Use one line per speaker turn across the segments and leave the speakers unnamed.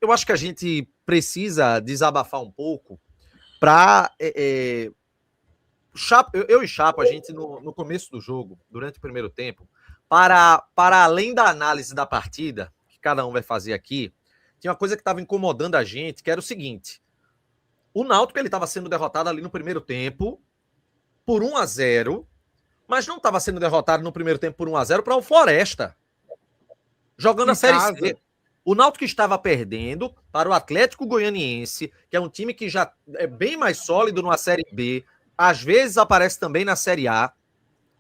eu acho que a gente precisa desabafar um pouco para... eu e Chapo, a gente no começo do jogo, durante o primeiro tempo, para além da análise da partida, que cada um vai fazer aqui, tinha uma coisa que estava incomodando a gente, que era o seguinte: o Náutico ele estava sendo derrotado ali no primeiro tempo por 1-0, mas não estava sendo derrotado no primeiro tempo por 1-0 para o Floresta, jogando a Série C. O Náutico estava perdendo para o Atlético Goianiense, que é um time que já é bem mais sólido numa Série B, às vezes aparece também na Série A,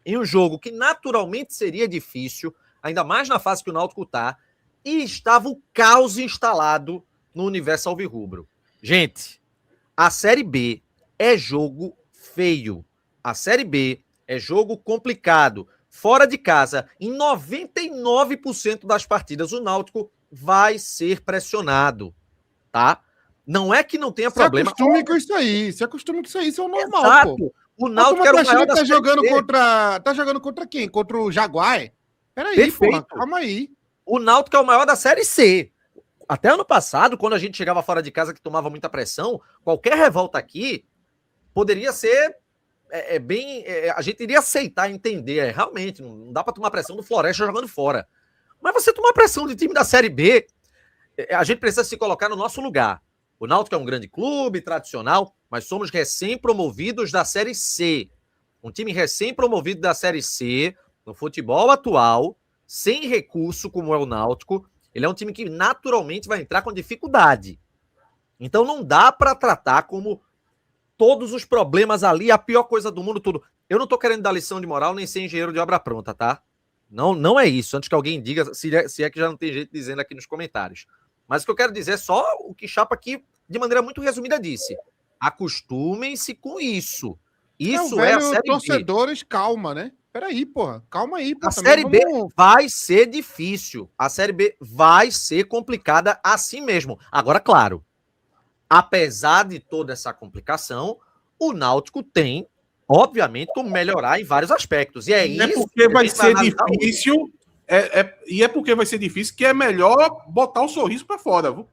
em um jogo que naturalmente seria difícil, ainda mais na fase que o Náutico está, e estava o caos instalado no universo alvirrubro. Gente, a Série B é jogo feio. A Série B é jogo complicado. Fora de casa, em 99% das partidas, o Náutico vai ser pressionado, tá? Não é que não tenha problema.
Se acostume com isso aí. Se acostume com isso aí, isso é o normal,
exato.
Pô.
O Náutico era o maior da
Série B. Tá jogando contra quem? Contra o Jaguar? Peraí, pô, calma aí.
O Náutico é o maior da Série C. Até ano passado, quando a gente chegava fora de casa que tomava muita pressão, qualquer revolta aqui poderia ser a gente iria aceitar, entender. Realmente, não dá para tomar pressão do Floresta jogando fora. Mas você tomar pressão de time da Série B, a gente precisa se colocar no nosso lugar. O Náutico é um grande clube, tradicional, mas somos recém-promovidos da Série C. Um time recém-promovido da Série C, no futebol atual, sem recurso, como é o Náutico, ele é um time que naturalmente vai entrar com dificuldade. Então não dá para tratar como todos os problemas ali, a pior coisa do mundo, tudo. Eu não tô querendo dar lição de moral nem ser engenheiro de obra pronta, tá? Não é isso. Antes que alguém diga, se é que já não tem gente dizendo aqui nos comentários. Mas o que eu quero dizer é só o que Chapa aqui, de maneira muito resumida, disse. Acostumem-se com isso. Isso é a Série
torcedores, B. Calma, né? Peraí, porra. Calma aí, porra.
A Série B vai ser difícil. A Série B vai ser complicada assim mesmo. Agora, claro, apesar de toda essa complicação, o Náutico tem, obviamente, como melhorar em vários aspectos. E é isso.
É porque vai ser difícil. E é porque vai ser difícil que é melhor botar o sorriso pra fora, viu?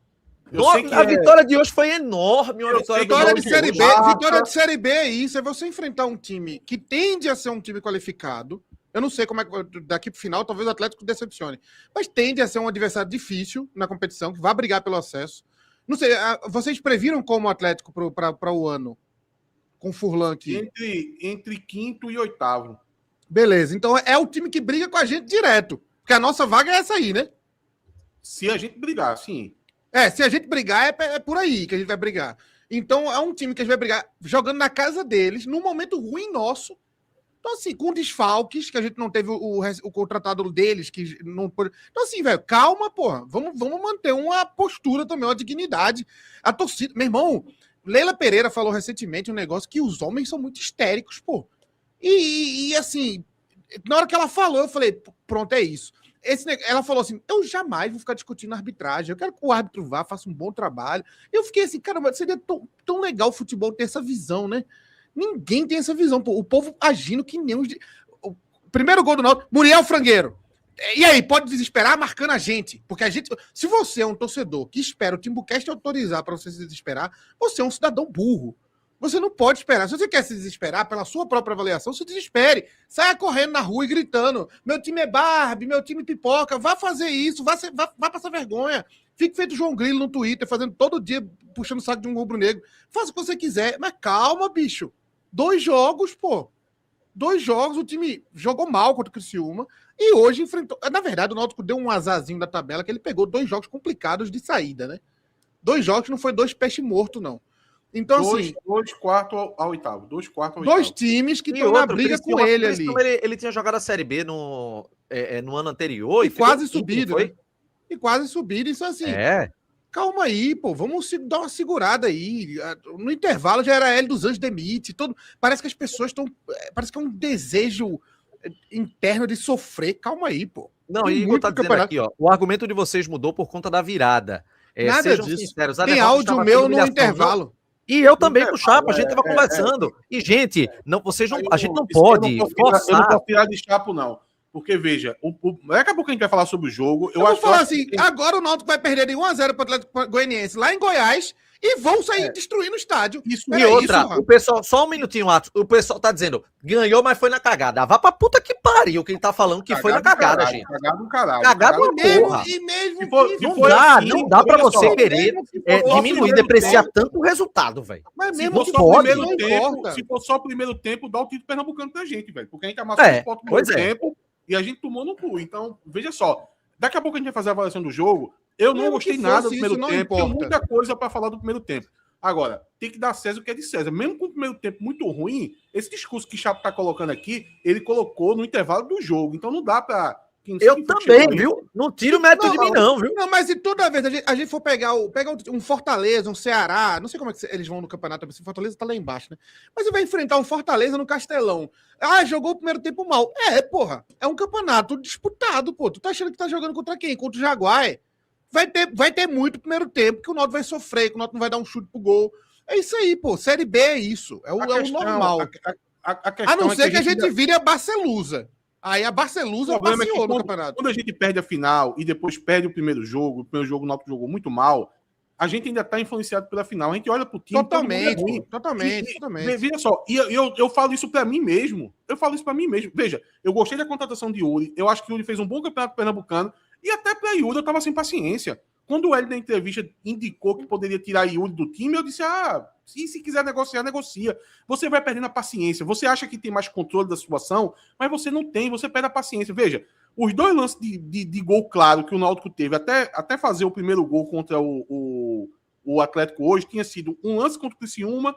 A vitória de hoje foi enorme.
Vitória de Série B. Vitória de Série B é isso. É você enfrentar um time que tende a ser um time qualificado. Eu não sei como é que daqui pro final, talvez o Atlético decepcione. Mas tende a ser um adversário difícil na competição, que vai brigar pelo acesso. Não sei, vocês previram como o Atlético para o ano? Com o Furlan aqui.
Entre quinto e oitavo.
Beleza, então é o time que briga com a gente direto. Porque a nossa vaga é essa aí, né?
Se a gente brigar, sim.
Se a gente brigar, é por aí que a gente vai brigar. Então é um time que a gente vai brigar jogando na casa deles, num momento ruim nosso. Então, assim, com desfalques, que a gente não teve o contratado deles, que não pode. Então, assim, velho, calma, porra. Vamos manter uma postura também, uma dignidade. A torcida. Meu irmão, Leila Pereira falou recentemente um negócio que os homens são muito histéricos, pô. E assim, na hora que ela falou, eu falei, pronto, é isso. Ela falou assim, eu jamais vou ficar discutindo arbitragem, eu quero que o árbitro vá, faça um bom trabalho. Eu fiquei assim, caramba, seria tão legal o futebol ter essa visão, né? Ninguém tem essa visão, pô. O povo agindo que nem os... O primeiro gol do Náutico, Muriel Frangueiro. E aí, pode desesperar marcando a gente? Porque a gente... Se você é um torcedor que espera o Timbucast autorizar para você se desesperar, você é um cidadão burro. Você não pode esperar. Se você quer se desesperar pela sua própria avaliação, se desespere. Saia correndo na rua e gritando, meu time é Barbie, meu time pipoca. Vá fazer isso, vá passar vergonha. Fique feito João Grilo no Twitter, fazendo todo dia, puxando o saco de um rubro-negro. Faça o que você quiser, mas calma, bicho. 2 jogos, pô. 2 jogos, o time jogou mal contra o Criciúma e hoje enfrentou... Na verdade, o Náutico deu um azarzinho da tabela que ele pegou 2 jogos complicados de saída, né? 2 jogos, não foi 2 peixes mortos, não. Então, assim...
2 quartos ao oitavo. 2 quartos ao
2 times que estão na briga com ele ali.
Ele tinha jogado a Série B no ano anterior.
E quase subido, né? E quase subido. Isso assim... Calma aí, pô. Vamos dar uma segurada aí. No intervalo já era Hélio dos Anjos demite. Parece que as pessoas estão... Parece que é um desejo interno de sofrer. Calma aí, pô.
Não, e eu tá dizendo aqui, ó. O argumento de vocês mudou por conta da virada.
Nada disso. Sinceros, tem áudio meu no intervalo.
Não? E eu também com o Chapa, a gente tava conversando. E, gente, a gente não pode forçar.
Eu não posso tirar de Chapo, não. Porque, veja, daqui a pouco a gente vai falar sobre o jogo.
Eu acho, vou falar assim, agora o Náutico vai perder de 1-0 para o Atlético Goianiense lá em Goiás e vão sair destruindo o estádio.
E outra, o pessoal, só um minutinho, Atos, o pessoal tá dizendo, ganhou, mas foi na cagada. Vá pra puta que pariu, quem tá falando que foi na cagada, gente.
Cagado do caralho.
Cagado uma porra.
E mesmo
não dá pra você querer diminuir, depreciar tanto o resultado, velho.
Mas
Se
mesmo
for
que
só o
pode,
primeiro
não
tempo,
importa.
se for só o primeiro tempo, dá o título pernambucano pra gente, velho. Porque a gente amassou o ponto no primeiro tempo e a gente tomou no cu. Então, veja só. Daqui a pouco a gente vai fazer a avaliação do jogo. Eu não gostei nada do primeiro tempo. Tem muita coisa pra falar do primeiro tempo. Agora, tem que dar a César o que é de César. Mesmo com o primeiro tempo muito ruim, esse discurso que o Chapo tá colocando aqui, ele colocou no intervalo do jogo. Então não dá pra...
Eu também, viu? Não tira o mérito de mim, não, viu?
Não, mas se toda vez a gente for pegar um Fortaleza, um Ceará, não sei como é que eles vão no campeonato, o Fortaleza tá lá embaixo, né? Mas você vai enfrentar um Fortaleza no Castelão. Ah, jogou o primeiro tempo mal. Porra, é um campeonato disputado, pô. Tu tá achando que tá jogando contra quem? Contra o Jaguar? Vai ter muito primeiro tempo, que o Náutico vai sofrer, que o Náutico não vai dar um chute pro gol. É isso aí, pô. Série B é isso. É o normal. A não ser que a gente vire a Barcelusa. Aí a Barcelusa passeou no campeonato.
Quando a gente perde a final e depois perde o primeiro jogo o Náutico jogou muito mal, a gente ainda tá influenciado pela final. A gente olha pro time...
Totalmente.
Veja só, eu falo isso pra mim mesmo. Veja, eu gostei da contratação de Yuri. Eu acho que o Yuri fez um bom campeonato pernambucano. E até pra Yuri eu tava sem paciência. Quando o Hélio na entrevista indicou que poderia tirar Yuri do time, eu disse, se quiser negociar, negocia. Você vai perdendo a paciência. Você acha que tem mais controle da situação, mas você não tem, você perde a paciência. Veja, os dois lances de gol claro que o Náutico teve, até fazer o primeiro gol contra o Atlético hoje, tinha sido um lance contra o Criciúma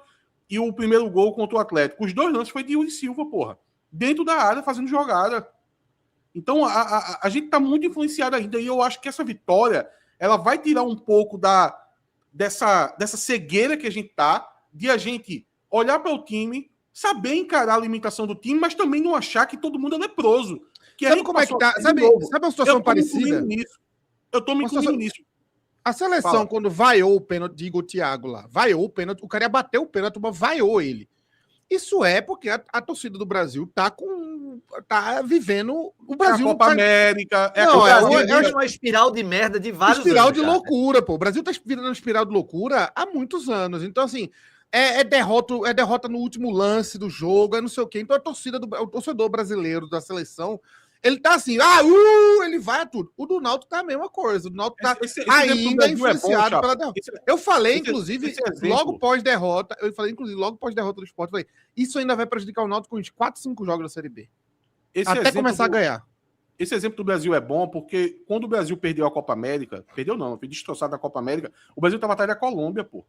e o primeiro gol contra o Atlético. Os dois lances foi de Yuri Silva, porra. Dentro da área, fazendo jogada. Então, a gente tá muito influenciado ainda, e eu acho que essa vitória ela vai tirar um pouco dessa cegueira que a gente tá, de a gente olhar para o time, saber encarar a limitação do time, mas também não achar que todo mundo é leproso. Que
sabe como é que tá? Sabe uma situação parecida?
Eu tô me incluindo nisso.
A seleção, quando vaiou o pênalti de Igor Thiago lá, vaiou o pênalti, o cara ia bater o pênalti, mas vaiou ele. Isso é porque a torcida do Brasil tá vivendo o Brasil.
A Copa América.
É uma espiral de merda de vários
espiral anos. Espiral de loucura, pô. O Brasil tá virando uma espiral de loucura há muitos anos. Então, assim, é derrota no último lance do jogo, é não sei o quê. Então, o torcedor brasileiro da seleção, ele tá assim, ele vai a tudo. O do Náutico tá a mesma coisa. O Náutico tá ainda influenciado pela derrota. Eu falei, inclusive, logo pós-derrota, do Sport, falei, isso ainda vai prejudicar o Náutico com uns 4, 5 jogos da Série B. Até começar a ganhar.
Esse exemplo do Brasil é bom porque quando o Brasil perdeu a Copa América, foi destroçado na Copa América, o Brasil tava atrás da Colômbia, pô.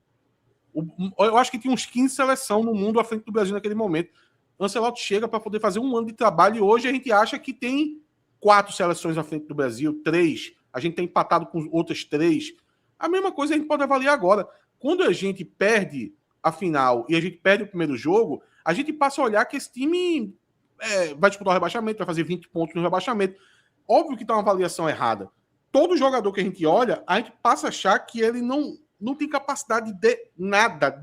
Eu acho que tinha uns 15 seleções no mundo à frente do Brasil naquele momento. Ancelotti chega para poder fazer um ano de trabalho e hoje a gente acha que tem 4 seleções à frente do Brasil, 3. A gente tem empatado com outras 3. A mesma coisa a gente pode avaliar agora. Quando a gente perde a final e a gente perde o primeiro jogo, a gente passa a olhar que esse time vai disputar o rebaixamento, vai fazer 20 pontos no rebaixamento. Óbvio que tá uma avaliação errada. Todo jogador que a gente olha, a gente passa a achar que ele não tem capacidade de nada.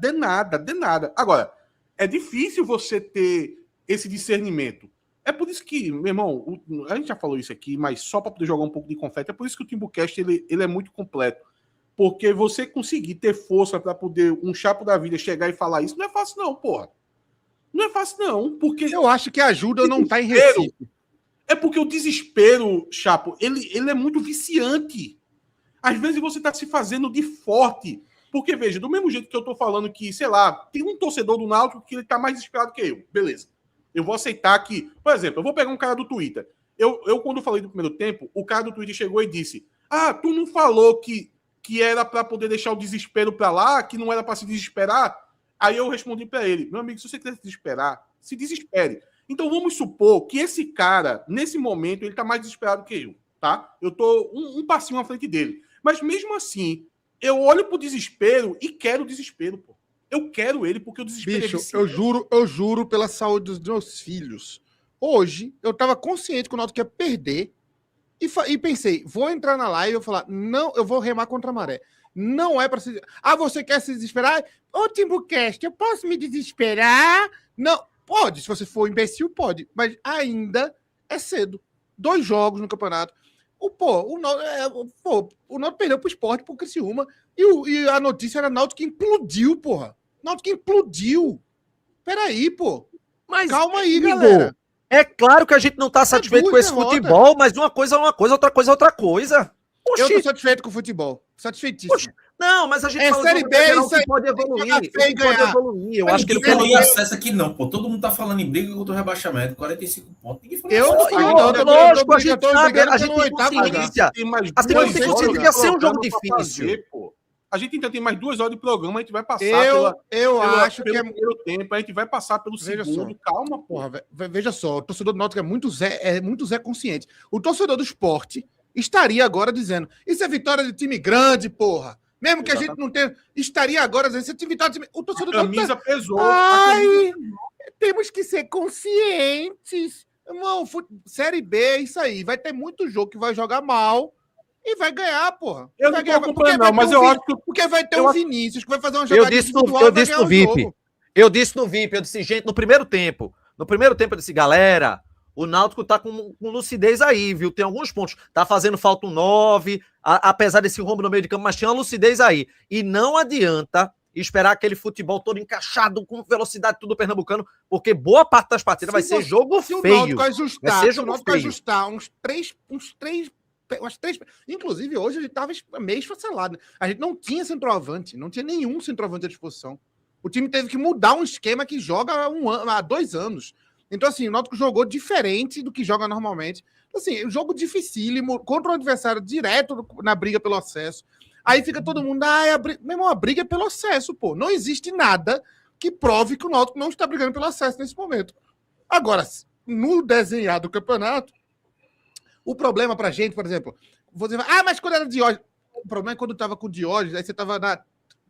Agora, é difícil você ter esse discernimento. É por isso que, meu irmão, a gente já falou isso aqui, mas só para poder jogar um pouco de confete, é por isso que o Timbucast ele é muito completo. Porque você conseguir ter força para poder um chapo da vida chegar e falar isso, não é fácil não, porra. Não é fácil não, porque...
Eu acho que ajuda não tá em Recife.
É porque o desespero, chapo, ele é muito viciante. Às vezes você tá se fazendo de forte. Porque, veja, do mesmo jeito que eu tô falando que, sei lá, tem um torcedor do Náutico que ele tá mais desesperado que eu. Beleza. Eu vou aceitar que... Por exemplo, eu vou pegar um cara do Twitter. Eu quando falei do primeiro tempo, o cara do Twitter chegou e disse: tu não falou que era para poder deixar o desespero para lá, que não era para se desesperar? Aí eu respondi para ele: meu amigo, se você quiser se desesperar, se desespere. Então vamos supor que esse cara, nesse momento, ele tá mais desesperado que eu, tá? Eu tô um passinho à frente dele. Mas mesmo assim, eu olho pro desespero e quero o desespero, pô. Eu quero ele porque o desespero
é viciante. Eu juro pela saúde dos meus filhos. Hoje, eu tava consciente que o Náutico ia perder e pensei, vou entrar na live e vou falar, não, eu vou remar contra a maré. Não é para se... você quer se desesperar? Ô, Timbucast, eu posso me desesperar? Não, pode. Se você for imbecil, pode. Mas ainda é cedo. 2 jogos no campeonato. O Náutico perdeu pro Sport, pro Criciúma, e a notícia era Náutico que implodiu, porra. Náutico que implodiu. Peraí, pô.
Mas,
calma aí,
Igor,
galera.
É claro que a gente não tá satisfeito com esse futebol, mas uma coisa é uma coisa, outra coisa é outra coisa.
Oxi. Eu tô satisfeito com o futebol. Satisfeitíssimo.
Oxi. Não, mas a gente
fala Série B, isso aí
pode evoluir. Pode evoluir. Eu acho que ele
tem acesso aqui não, pô. Todo mundo tá falando em briga contra o rebaixamento, 45 pontos.
Lógico, a gente sabe, a gente tem consciência. Assim, não tem consciência que ia ser um jogo difícil.
A gente ainda tem mais 2 horas de programa, a gente vai passar
eu acho que é
primeiro tempo, a gente vai passar pelo segundo. Calma, porra.
Veja só, o torcedor do Náutico é muito Zé consciente. O torcedor do Sport estaria agora dizendo, isso é vitória de time grande, porra. Mesmo que a gente não tenha, estaria agora dizendo, isso é vitória de time... O torcedor
a camisa pesou.
Temos que ser conscientes. Irmão, Série B é isso aí. Vai ter muito jogo que vai jogar mal e vai ganhar, porra.
Eu não tô acompanhando, não, mas eu acho que...
Porque vai ter um Vinícius que vai fazer uma jogada
individual. Eu disse no VIP. Eu disse, gente, no primeiro tempo eu disse, galera, o Náutico tá com lucidez aí, viu? Tem alguns pontos. Tá fazendo falta um 9, apesar desse rombo no meio de campo, mas tinha uma lucidez aí. E não adianta esperar aquele futebol todo encaixado, com velocidade, tudo pernambucano, porque boa parte das partidas vai ser jogo feio.
Se o Náutico ajustar umas três... Inclusive, hoje ele estava meio esfacelado. A gente não tinha centroavante, não tinha nenhum centroavante à disposição. O time teve que mudar um esquema que joga há 2 anos. Então, assim, o Náutico jogou diferente do que joga normalmente. Assim, um jogo dificílimo, contra um adversário direto na briga pelo acesso. Aí fica todo mundo, meu irmão, a briga é pelo acesso, pô. Não existe nada que prove que o Náutico não está brigando pelo acesso nesse momento. Agora, no desenhar do campeonato, o problema pra gente, por exemplo, você vai, mas quando era Diógenes, o problema é quando tava com o Diógenes, aí você tava na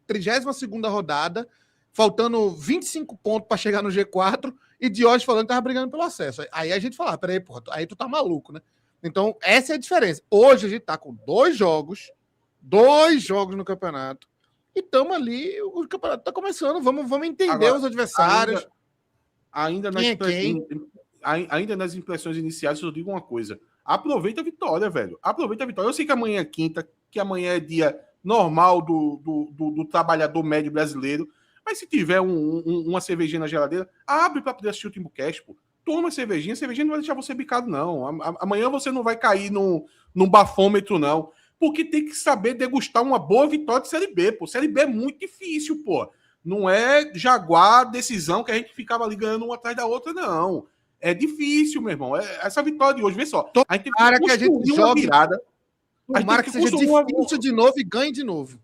32ª rodada, faltando 25 pontos para chegar no G4, e Diógenes falando que tava brigando pelo acesso. Aí a gente fala, peraí, porra, aí tu tá maluco, né? Então, essa é a diferença. Hoje a gente tá com 2 jogos no campeonato, e estamos ali, o campeonato tá começando, vamos entender agora, os adversários.
Ainda nas impressões iniciais, eu digo uma coisa. Aproveita a vitória, velho. Aproveita a vitória. Eu sei que amanhã é quinta, que amanhã é dia normal do trabalhador médio brasileiro, mas se tiver uma cervejinha na geladeira, abre para poder assistir o Timbucast, pô. Toma a cervejinha não vai deixar você bicado, não. Amanhã você não vai cair num bafômetro, não. Porque tem que saber degustar uma boa vitória de Série B, pô. Série B é muito difícil, pô. Não é Jaguar, decisão que a gente ficava ali ganhando uma atrás da outra, não. É difícil, meu irmão. Essa vitória de hoje, vê só.
A gente tem que construir uma virada. Tomara que seja difícil de novo e ganhe de novo.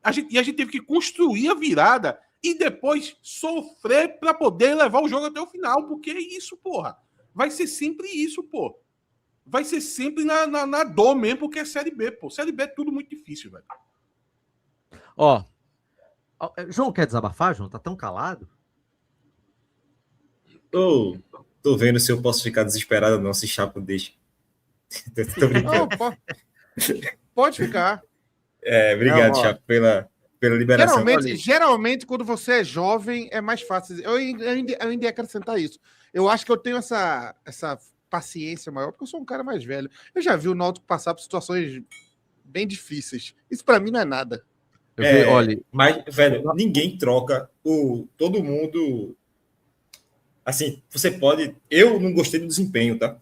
A gente teve que construir a virada e depois sofrer para poder levar o jogo até o final. Porque é isso, porra. Vai ser sempre isso, pô. Vai ser sempre na dor mesmo, porque é Série B, pô. Série B é tudo muito difícil, velho.
Ó. João quer desabafar, João? Tá tão calado?
Tô vendo se eu posso ficar desesperado ou não, se Chapo deixa. Tô brincando.
Não, pode ficar.
Obrigado, Chapo, pela liberação.
Geralmente, quando você é jovem, é mais fácil. Eu ainda ia acrescentar isso. Eu acho que eu tenho essa paciência maior, porque eu sou um cara mais velho. Eu já vi o Náutico passar por situações bem difíceis. Isso pra mim não é nada.
Olha, mas, velho, ninguém troca todo mundo... Assim, você pode... Eu não gostei do desempenho, tá?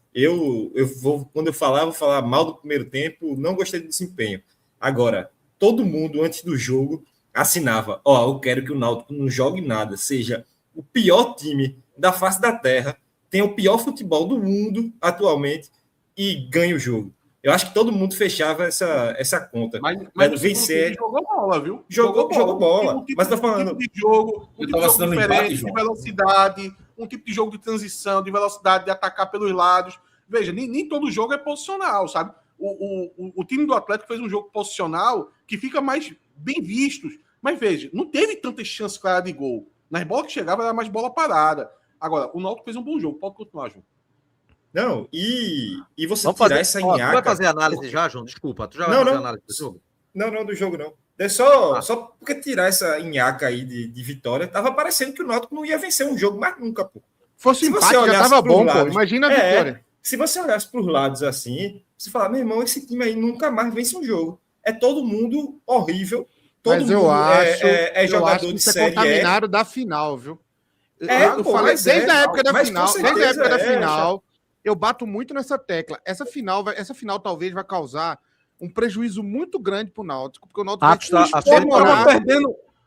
Quando eu falar, vou falar mal do primeiro tempo, não gostei do desempenho. Agora, todo mundo, antes do jogo, assinava, eu quero que o Náutico não jogue nada, seja o pior time da face da terra, tenha o pior futebol do mundo atualmente e ganhe o jogo. Eu acho que todo mundo fechava essa conta.
Mas vencer... jogou bola, viu?
Jogou bola. Mas tá falando...
Um tipo de jogo diferente, de velocidade, um tipo de jogo de transição, de velocidade, de atacar pelos lados. Veja, nem todo jogo é posicional, sabe? O time do Atlético fez um jogo posicional que fica mais bem visto. Mas veja, não teve tantas chances claras de gol. Nas bolas que chegavam, era mais bola parada. Agora, o Náutico fez um bom jogo. Pode continuar, João.
Não, e você vamos tirar essa nhaca...
Tu vai fazer análise já, João? Desculpa. Tu já vai fazer análise do jogo?
Não, do jogo não. É só porque tirar essa nhaca aí de vitória, tava parecendo que o Náutico não ia vencer um jogo mais nunca, pô.
Fosse empate, já tava bom, pô. Imagina a vitória.
Se você olhasse para os lados assim, você fala, meu irmão, esse time aí nunca mais vence um jogo. É todo mundo horrível, todo
Mas
mundo
eu acho
jogador
que
de
isso é
série E.
contaminado da final, viu? Eu
Pô,
falei
mas
desde a época da
mas
final,
com
desde a
certeza
época da final, eu bato muito nessa tecla. Essa final talvez vai causar um prejuízo muito grande pro Náutico, porque o Náutico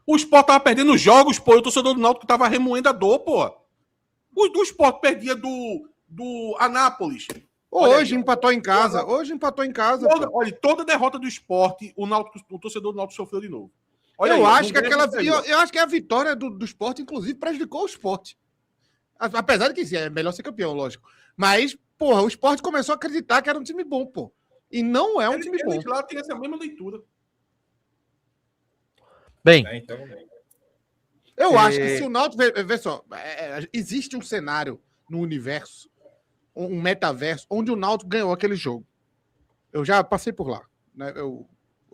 O Sport tava perdendo jogos, pô. O torcedor do Náutico tava remoendo a dor, pô. O Sport perdia do Anápolis.
Hoje empatou em casa.
Olha, toda derrota do Sport, o torcedor do Náutico sofreu de novo.
Eu acho que a vitória do Sport, inclusive, prejudicou o Sport. Apesar de que é melhor ser campeão, lógico. Mas, porra, o Sport começou a acreditar que era um time bom, pô. E não é um time bom.
Lá tem essa mesma leitura.
Bem,
Então,
eu acho que se o Náutico... Vê só, existe um cenário no universo, um metaverso, onde o Náutico ganhou aquele jogo. Eu já passei por lá. Né? Eu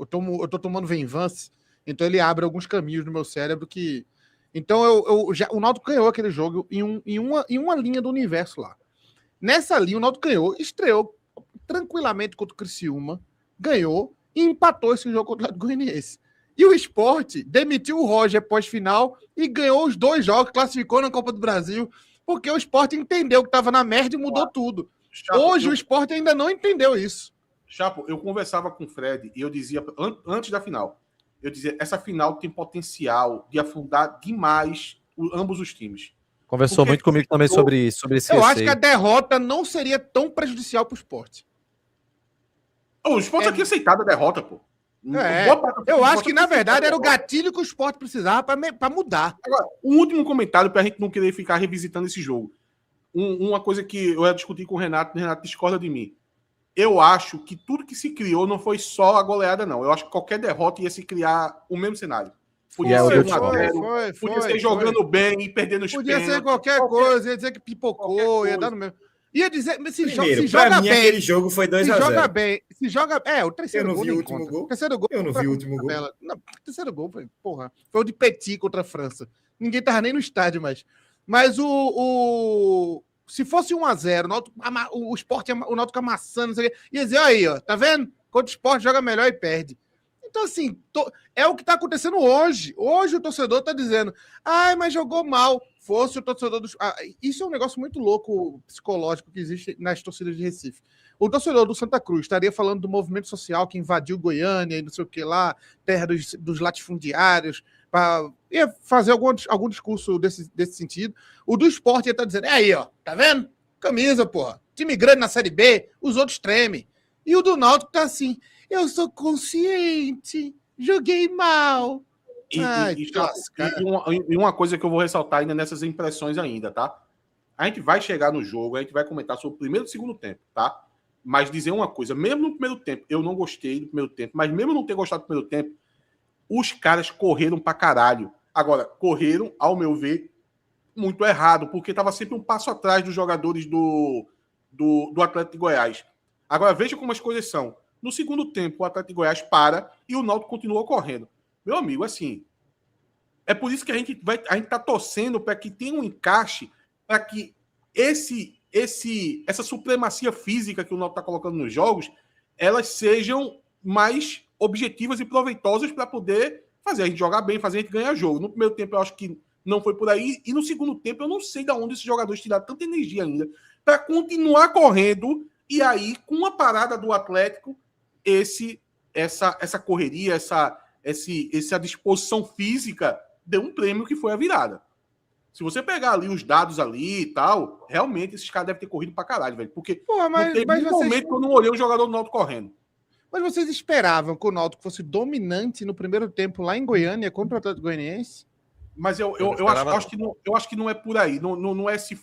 tô tomando Venvance, então ele abre alguns caminhos no meu cérebro que... Então o Náutico ganhou aquele jogo em uma linha do universo lá. Nessa linha, o Náutico ganhou, estreou tranquilamente contra o Criciúma, ganhou e empatou esse jogo contra o Atlético Goianiense. E o Sport demitiu o Roger pós-final e ganhou os 2 jogos, classificou na Copa do Brasil, porque o Sport entendeu que estava na merda e mudou tudo. Chapo, hoje o Sport ainda não entendeu isso.
Chapo, eu conversava com o Fred e eu dizia, antes da final, eu dizia, essa final tem potencial de afundar demais ambos os times.
Conversou muito comigo também sobre esse
receio. Eu acho que a derrota não seria tão prejudicial para o Sport.
O Sport aqui aceitado a derrota, pô.
Eu acho que, na verdade, era o gatilho que o Sport precisava para mudar.
Agora, um último comentário para a gente não querer ficar revisitando esse jogo. Uma coisa que eu ia discutir com o Renato discorda de mim. Eu acho que tudo que se criou não foi só a goleada, não. Eu acho que qualquer derrota ia se criar o mesmo cenário. Podia ser jogando bem e perdendo os
pênaltis. Podia ser qualquer coisa, ia dizer que pipocou, ia dar no mesmo. Ia dizer, se
joga bem. Aquele jogo foi 2-0.
Se joga bem, o terceiro gol.
Eu não vi o último gol.
Eu não vi o último gol. O terceiro gol foi, foi o de Petit contra a França. Ninguém tava nem no estádio mais. Mas se fosse 1-0, o Sport, o Náutico amassando, não sei o quê, ia dizer, aí, ó, tá vendo? Quando o Sport joga melhor e perde. Então, assim, é o que está acontecendo hoje. Hoje o torcedor está dizendo, mas jogou mal. Fosse o torcedor do... isso é um negócio muito louco, psicológico, que existe nas torcidas de Recife. O torcedor do Santa Cruz estaria falando do movimento social que invadiu Goiânia e não sei o que lá, terra dos latifundiários, ia fazer algum discurso desse sentido. O do Sport ia estar dizendo, aí, ó, tá vendo? Camisa, porra. Time grande na Série B, os outros tremem. E o do Náutico tá assim... Eu sou consciente, joguei mal.
E uma coisa que eu vou ressaltar ainda nessas impressões ainda, tá? A gente vai chegar no jogo, a gente vai comentar sobre o primeiro e o segundo tempo, tá? Mas dizer uma coisa, mesmo no primeiro tempo, eu não gostei do primeiro tempo, mas mesmo não ter gostado do primeiro tempo, os caras correram pra caralho. Agora, correram, ao meu ver, muito errado, porque tava sempre um passo atrás dos jogadores do Atlético de Goiás. Agora, veja como as coisas são. No segundo tempo, o Atlético de Goiás para e o Náutico continuou correndo. Meu amigo, assim, é por isso que a gente tá torcendo para que tenha um encaixe, para que essa supremacia física que o Náutico está colocando nos jogos, elas sejam mais objetivas e proveitosas para poder fazer a gente jogar bem, fazer a gente ganhar jogo. No primeiro tempo, eu acho que não foi por aí, e no segundo tempo, eu não sei de onde esses jogadores tiraram tanta energia ainda para continuar correndo, e aí, com a parada do Atlético, essa correria, essa disposição física deu um prêmio que foi a virada. Se você pegar ali os dados ali e tal, realmente esses caras devem ter corrido pra caralho, velho. Porque não teve nenhum momento que eu não olhei o jogador do Náutico correndo.
Mas vocês esperavam que o Náutico fosse dominante no primeiro tempo lá em Goiânia contra o Atlético Goianiense?
Mas eu acho que não é por aí. Não é se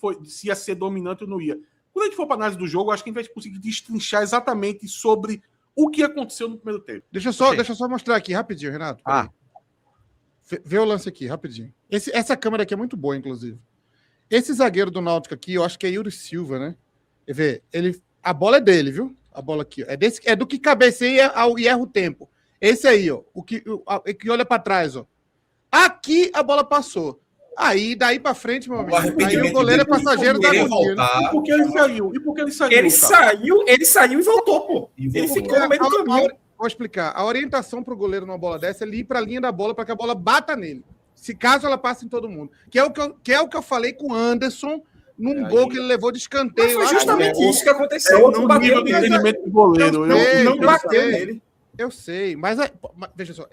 ia ser dominante ou não ia. Quando a gente for para análise do jogo, eu acho que a gente vai conseguir destrinchar exatamente sobre o que aconteceu no primeiro tempo.
Deixa eu só mostrar aqui rapidinho, Renato. Vê o lance aqui, rapidinho. Essa câmera aqui é muito boa, inclusive. Esse zagueiro do Náutico aqui, eu acho que é Yuri Silva, né? Quer ver? A bola é dele, viu? A bola aqui. Ó. É do que cabeceia e erra o tempo. Esse aí, ó. O que olha para trás, ó. Aqui a bola passou. Aí, daí pra frente, meu
O
amigo, aí
arrependimento
o goleiro é
dele,
passageiro da
querer
agonia.
voltar.
E por que ele saiu? E por que ele saiu?
Ele
cara?
saiu e voltou, pô.
E
Ele
voltou.
ficou no meio do caminho.
Vou explicar. A orientação pro goleiro numa bola dessa é ele ir pra linha da bola para que a bola bata nele. Se caso ela passe em todo mundo. Que é o que eu falei com o Anderson num gol que ele levou de
Mas
escanteio.
foi
lá.
justamente isso que
É
aconteceu.
outro
Não bateu
nível de
nele.
entendimento do goleiro.
Não
eu
bateu
sei.
nele.
Eu sei, mas veja só,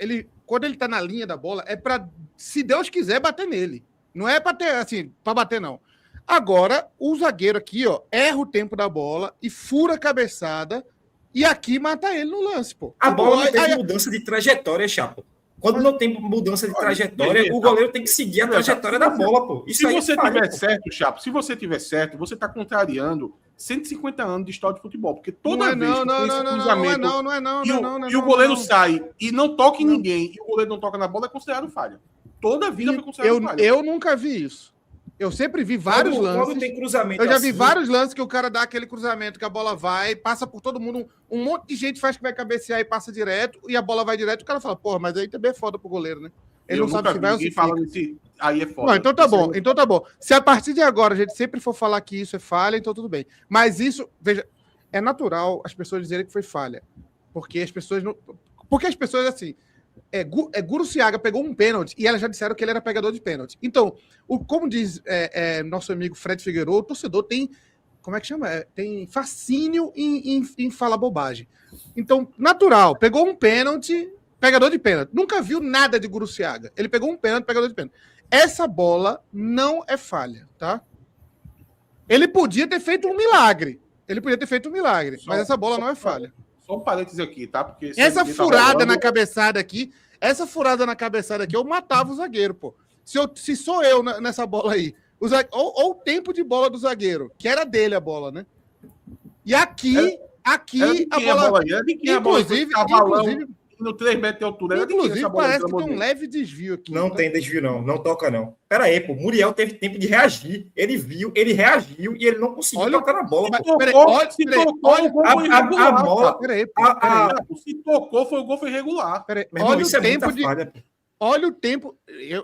quando ele tá na linha da bola, é pra, se Deus quiser, bater nele. Não é pra ter, assim, pra bater, não. Agora, o zagueiro aqui, ó, erra o tempo da bola e fura a cabeçada e aqui mata ele no lance, pô.
A bola não
Aí-
teve
aí-
mudança de trajetória, Chapo. Quando não tem mudança de trajetória,
beleza.
o goleiro tem que seguir a trajetória da bola, pô. Isso
Se
aí
você
falha,
tiver
pô.
certo, Chapo, se você tiver certo, você tá contrariando 150 anos de história de futebol. Porque toda
Não é
vez
não,
que
não,
tem
não,
esse
não,
cruzamento
não é não,
e
não,
o,
não, não,
e o
não,
goleiro
não.
sai e não toca em
Não.
ninguém, e o goleiro não toca na bola, é considerado falha. Toda a vida foi considerado falha.
Eu nunca vi isso. Eu sempre vi vários
Quando
lances.
tem cruzamento
Eu já vi
assim,
vários lances que o cara dá aquele cruzamento, que a bola vai, passa por todo mundo, um monte de gente faz que vai cabecear e passa direto, e a bola vai direto, o cara fala, porra, mas aí também é foda pro goleiro, né? Ele
Eu
não sabe
nunca
se
vi
vai ou se
ninguém
fica.
falando isso. Aí é foda.
Não, então tá
Isso
bom,
é-
então tá bom. Se a partir de agora a gente sempre for falar que isso é falha, então tudo bem. Mas isso, veja, é natural as pessoas dizerem que foi falha. Porque as pessoas não. Porque as pessoas, assim. Guruciaga pegou um pênalti e elas já disseram que ele era pegador de pênalti. Então, como diz nosso amigo Fred Figueiredo, o torcedor tem. Como é que chama? Tem fascínio em falar bobagem. Então, natural, pegou um pênalti, pegador de pênalti. Nunca viu nada de Guruciaga. Ele pegou um pênalti, pegador de pênalti. Essa bola não é falha, tá? Ele podia ter feito um milagre. Mas essa bola não é falha.
Só um parênteses aqui, tá? Porque
Essa
ninguém tá
furada
falando-
na cabeçada aqui, eu matava o zagueiro, pô. Se sou eu nessa bola aí, ou o tempo de bola do zagueiro, que era dele a bola, né? E aqui
Era de
a
quem
bola.
aí? Era de quem a bola?
Inclusive,
No 3 metros de altura. Era de quem
inclusive
essa bola
parece
entrou
que tem um
dele?
leve desvio aqui.
não
tá?
tem desvio, não toca, não. Pera aí, pô. Muriel teve tempo de reagir. Ele viu, ele reagiu e ele não conseguiu
Olha-
tocar na bola.
Mas-
Pô.
peraí,
Tocou,
olha,
se
peraí,
tocou,
olha-
o gol foi
a
irregular.
bola-
cara.
Peraí, pô,
a-
peraí,
Se tocou, foi o gol foi irregular.
peraí.
Meu irmão,
Olha
isso
o
é muita
tempo de.
falha, pô.
Olha o tempo.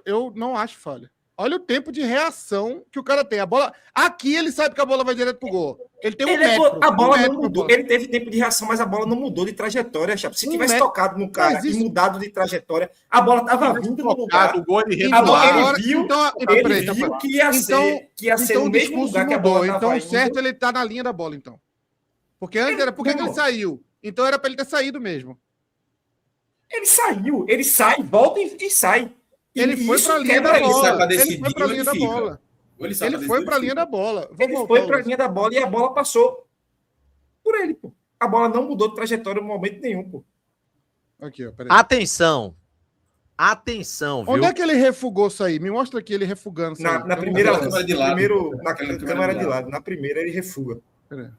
Eu não acho falha. Olha o tempo de reação que o cara tem. A bola. Aqui ele sabe que a bola vai direto pro gol. Ele tem um
Ele é
metro.
a bola
um metro
não
pra
mudou.
bola.
Ele teve tempo de reação, mas a bola não mudou de trajetória, Chapo. Se
Um
tivesse
metro.
tocado no cara
Mas
e
isso-
mudado de trajetória, a bola tava vindo no lugar.
Tocado, o gol é
Então,
irregular.
agora,
ele viu-
então,
Ele
peraí,
viu
então,
que ia ser
então
no
o
mesmo
discurso
lugar que a
mudou.
bola tava
Então,
indo.
certo, ele tá na linha da bola, então. Porque antes era. Por que
Não.
ele saiu? Então era pra ele ter saído mesmo.
Ele saiu, ele sai, volta e sai. E
Ele foi
isso
pra linha
quebra
da
isso.
sai
bola.
pra
Ele
decidir,
foi pra
ou
linha
ele
da
fica?
bola.
Ou ele sai
Ele
pra
foi
decidir,
pra
ele
linha
fica.
da bola. Vamos
Ele
voltar,
foi pra
Luiz.
linha da bola e a bola passou por ele, pô. A bola não mudou de trajetória em momento nenhum, pô.
Aqui, ó, peraí.
Atenção, viu?
Onde é que ele refugou isso aí? Me mostra aqui ele refugando isso aí.
Na
Eu não
primeira,
vejo.
câmera de lado.
na
Aquela
câmera de lado. Na primeira ele refuga.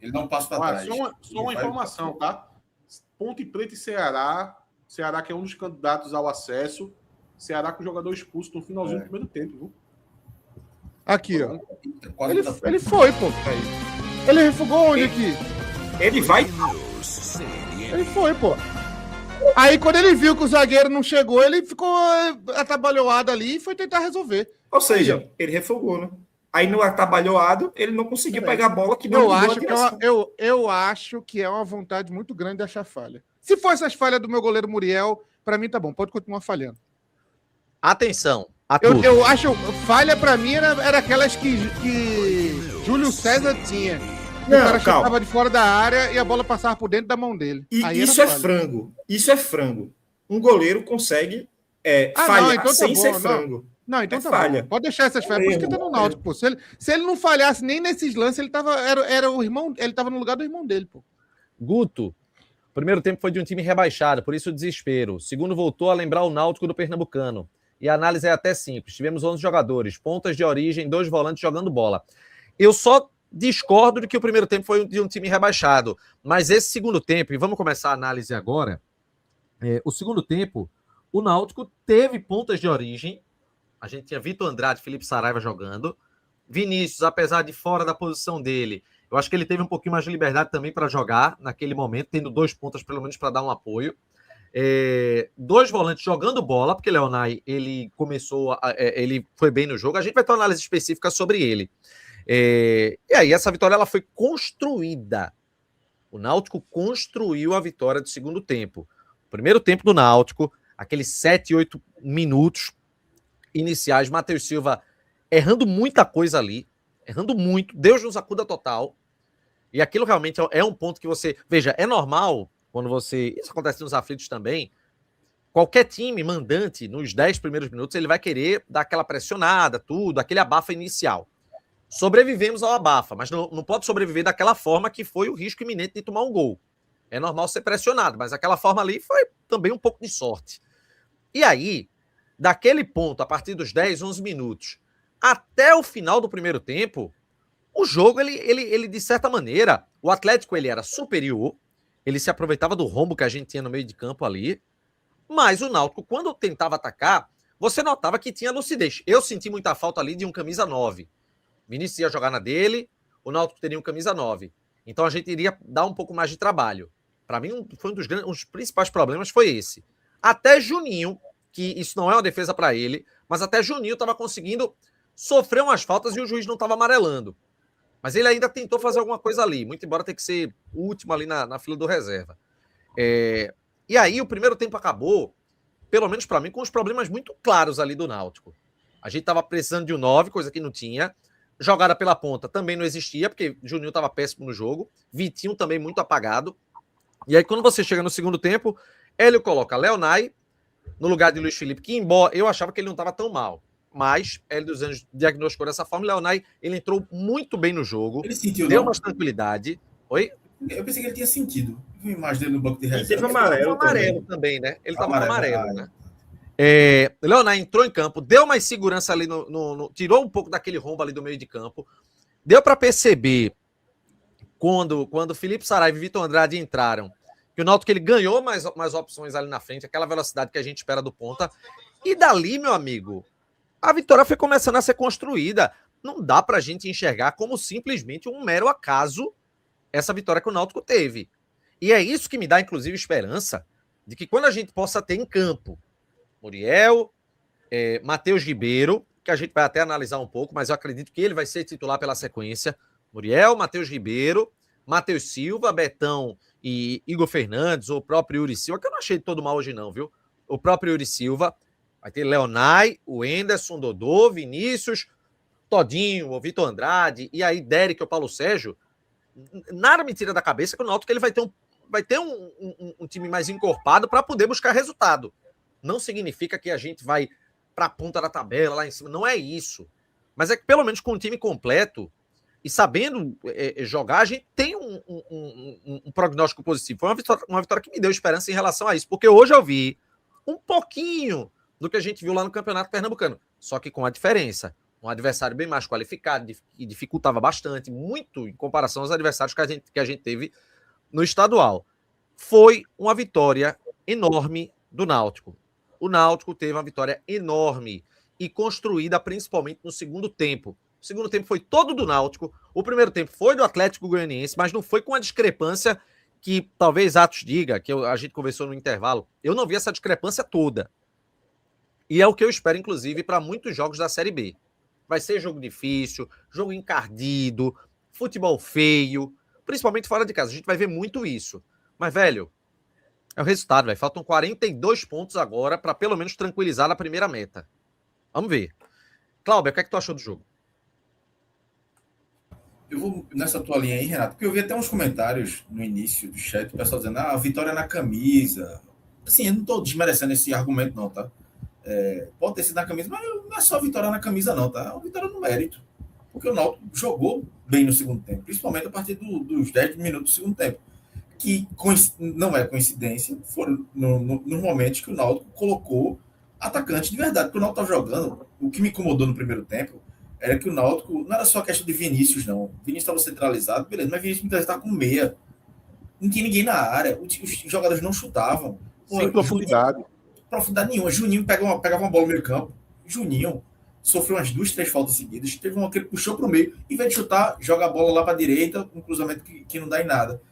Ele dá um passo para
Olha,
trás.
só uma
Ele vai-
informação, tá? Ponte Preta e Ceará. Ceará que é um dos candidatos ao acesso. Ceará com o jogador expulso no finalzinho do primeiro tempo, viu?
Aqui, ó.
Quase
Ele,
tá-
ele foi, pô. Ele refugou onde aqui?
Ele vai.
Ele foi, pô. Aí, quando ele viu que o zagueiro não chegou, ele ficou atabalhoado ali e foi tentar resolver.
Ou seja, ele refugou, né? Aí no atabalhoado, ele não conseguiu pegar a bola que não
Eu
mudou a
acho, que é
direção.
eu acho que é uma vontade muito grande de achar falha. Se fosse as falhas do meu goleiro Muriel, pra mim tá bom, pode continuar falhando.
Atenção, Arthur.
Eu acho, falha pra mim era aquelas que Júlio César tinha. O
Não,
cara
calma.
chutava de fora da área e a bola passava por dentro da mão dele.
E
Aí
isso
era
é
falha.
frango. Isso é frango. Um goleiro consegue
Ah,
falhar
não, então tá
sem
bom,
ser
não.
frango.
Não, então
É
tá
falha.
bom. Pode deixar essas falhas. Por isso que ele tá no Náutico, pô. Se ele não falhasse nem nesses lances, ele tava. Era o irmão. Ele tava no lugar do irmão dele, pô.
Guto, o primeiro tempo foi de um time rebaixado, por isso o desespero. O segundo voltou a lembrar o Náutico do Pernambucano. E a análise é até simples. Tivemos 11 jogadores, pontas de origem, 2 volantes jogando bola. Eu só discordo de que o primeiro tempo foi de um time rebaixado. Mas esse segundo tempo, e vamos começar a análise agora, o segundo tempo, o Náutico teve pontas de origem. A gente tinha Vitor Andrade, Felipe Saraiva jogando. Vinícius, apesar de fora da posição dele, eu acho que ele teve um pouquinho mais de liberdade também para jogar naquele momento, tendo 2 pontas pelo menos para dar um apoio. Dois volantes jogando bola, porque Leonai, ele começou, ele foi bem no jogo. A gente vai ter uma análise específica sobre ele. E aí, essa vitória ela foi construída. O Náutico construiu a vitória do segundo tempo. O primeiro tempo do Náutico, aqueles 7, 8 minutos iniciais, Matheus Silva errando muita coisa ali, errando muito, Deus nos acuda total. E aquilo realmente é um ponto que você... Veja, é normal quando você... Isso acontece nos aflitos também. Qualquer time mandante, nos 10 primeiros minutos, ele vai querer dar aquela pressionada, tudo, aquele abafa inicial. Sobrevivemos ao abafa, mas não pode sobreviver daquela forma que foi o risco iminente de tomar um gol. É normal ser pressionado, mas aquela forma ali foi também um pouco de sorte. E aí, daquele ponto, a partir dos 10, 11 minutos, até o final do primeiro tempo, o jogo, ele de certa maneira, o Atlético ele era superior, ele se aproveitava do rombo que a gente tinha no meio de campo ali, mas o Náutico, quando tentava atacar, você notava que tinha lucidez. Eu senti muita falta ali de um camisa 9. Vinícius ia jogar na dele, o Náutico teria um camisa 9. Então a gente iria dar um pouco mais de trabalho. Para mim, foi um dos principais problemas foi esse. Até Juninho, que isso não é uma defesa para ele, mas até Juninho estava conseguindo sofrer umas faltas e o juiz não estava amarelando. Mas ele ainda tentou fazer alguma coisa ali, muito embora tenha que ser o último ali na fila do reserva. E aí o primeiro tempo acabou, pelo menos para mim, com os problemas muito claros ali do Náutico. A gente estava precisando de um 9, coisa que não tinha. Jogada pela ponta também não existia, porque Juninho estava péssimo no jogo. Vitinho também muito apagado. E aí quando você chega no segundo tempo, Hélio coloca Leonai no lugar de Luiz Felipe, que embora eu achava que ele não estava tão mal. Mas Hélio dos Anjos diagnosticou dessa forma. Leonai, ele entrou muito bem no jogo.
Ele sentiu,
deu
não?
mais tranquilidade. Oi?
Eu pensei que ele tinha sentido. Eu vi a imagem dele no banco de reserva.
teve amarelo
também, né? Ele estava
Amarelo,
amarelo, né? Leonai entrou em campo, deu mais segurança ali, tirou um pouco daquele rombo ali do meio de campo. Deu para perceber, quando Felipe Saraiva e Vitor Andrade entraram, que o Náutico ele ganhou mais opções ali na frente, aquela velocidade que a gente espera do ponta. E dali, meu amigo, a vitória foi começando a ser construída. Não dá para a gente enxergar como simplesmente um mero acaso essa vitória que o Náutico teve. E é isso que me dá, inclusive, esperança de que quando a gente possa ter em campo Muriel, Matheus Ribeiro, que a gente vai até analisar um pouco, mas eu acredito que ele vai ser titular pela sequência. Muriel, Matheus Ribeiro, Matheus Silva, Betão e Igor Fernandes, ou o próprio Yuri Silva, que eu não achei todo mal hoje não, viu? O próprio Yuri Silva. Vai ter Leonai, o Enderson, Dodô, Vinícius, Todinho, o Vitor Andrade, e aí Derek e o Paulo Sérgio. Nada me tira da cabeça que o Náutico ele vai ter um time mais encorpado para poder buscar resultado. Não significa que a gente vai para a ponta da tabela, lá em cima. Não é isso. Mas é que pelo menos com o time completo e sabendo jogar, a gente tem um prognóstico positivo. Foi uma vitória que me deu esperança em relação a isso. Porque hoje eu vi um pouquinho do que a gente viu lá no Campeonato Pernambucano. Só que com a diferença. Um adversário bem mais qualificado, que dificultava bastante, muito em comparação aos adversários que a gente teve no estadual. Foi uma vitória enorme do Náutico. O Náutico teve uma vitória enorme e construída principalmente no segundo tempo. O segundo tempo foi todo do Náutico, o primeiro tempo foi do Atlético Goianiense, mas não foi com a discrepância que talvez Atos diga, que a gente conversou no intervalo. Eu não vi essa discrepância toda. E é o que eu espero, inclusive, para muitos jogos da Série B. Vai ser jogo difícil, jogo encardido, futebol feio, principalmente fora de casa. A gente vai ver muito isso. Mas, velho, é o resultado, velho. Faltam 42 pontos agora para pelo menos tranquilizar na primeira meta. Vamos ver. Cláudio, o que é que tu achou do jogo?
Eu vou nessa tua linha aí, Renato, porque eu vi até uns comentários no início do chat, o pessoal dizendo, a vitória na camisa. Assim, eu não estou desmerecendo esse argumento, não, tá? Pode ter sido na camisa, mas não é só vitória na camisa, não, tá? É uma vitória no mérito. Porque o Náutico jogou bem no segundo tempo, principalmente a partir dos 10 minutos do segundo tempo. Que não é coincidência, foram nos momentos que o Náutico colocou atacante de verdade. Porque o Náutico estava jogando, o que me incomodou no primeiro tempo era que o Náutico, não era só a questão de Vinícius, não. O Vinícius estava centralizado, beleza, mas Vinícius muitas vezes estava com meia. Não tinha ninguém na área, os jogadores não chutavam.
Sem profundidade.
Profundidade nenhuma. Juninho pegava uma bola no meio campo. Juninho sofreu umas 2, 3 faltas seguidas. Teve uma que ele puxou para o meio. Em vez de chutar, joga a bola lá para a direita, um cruzamento que não dá em nada.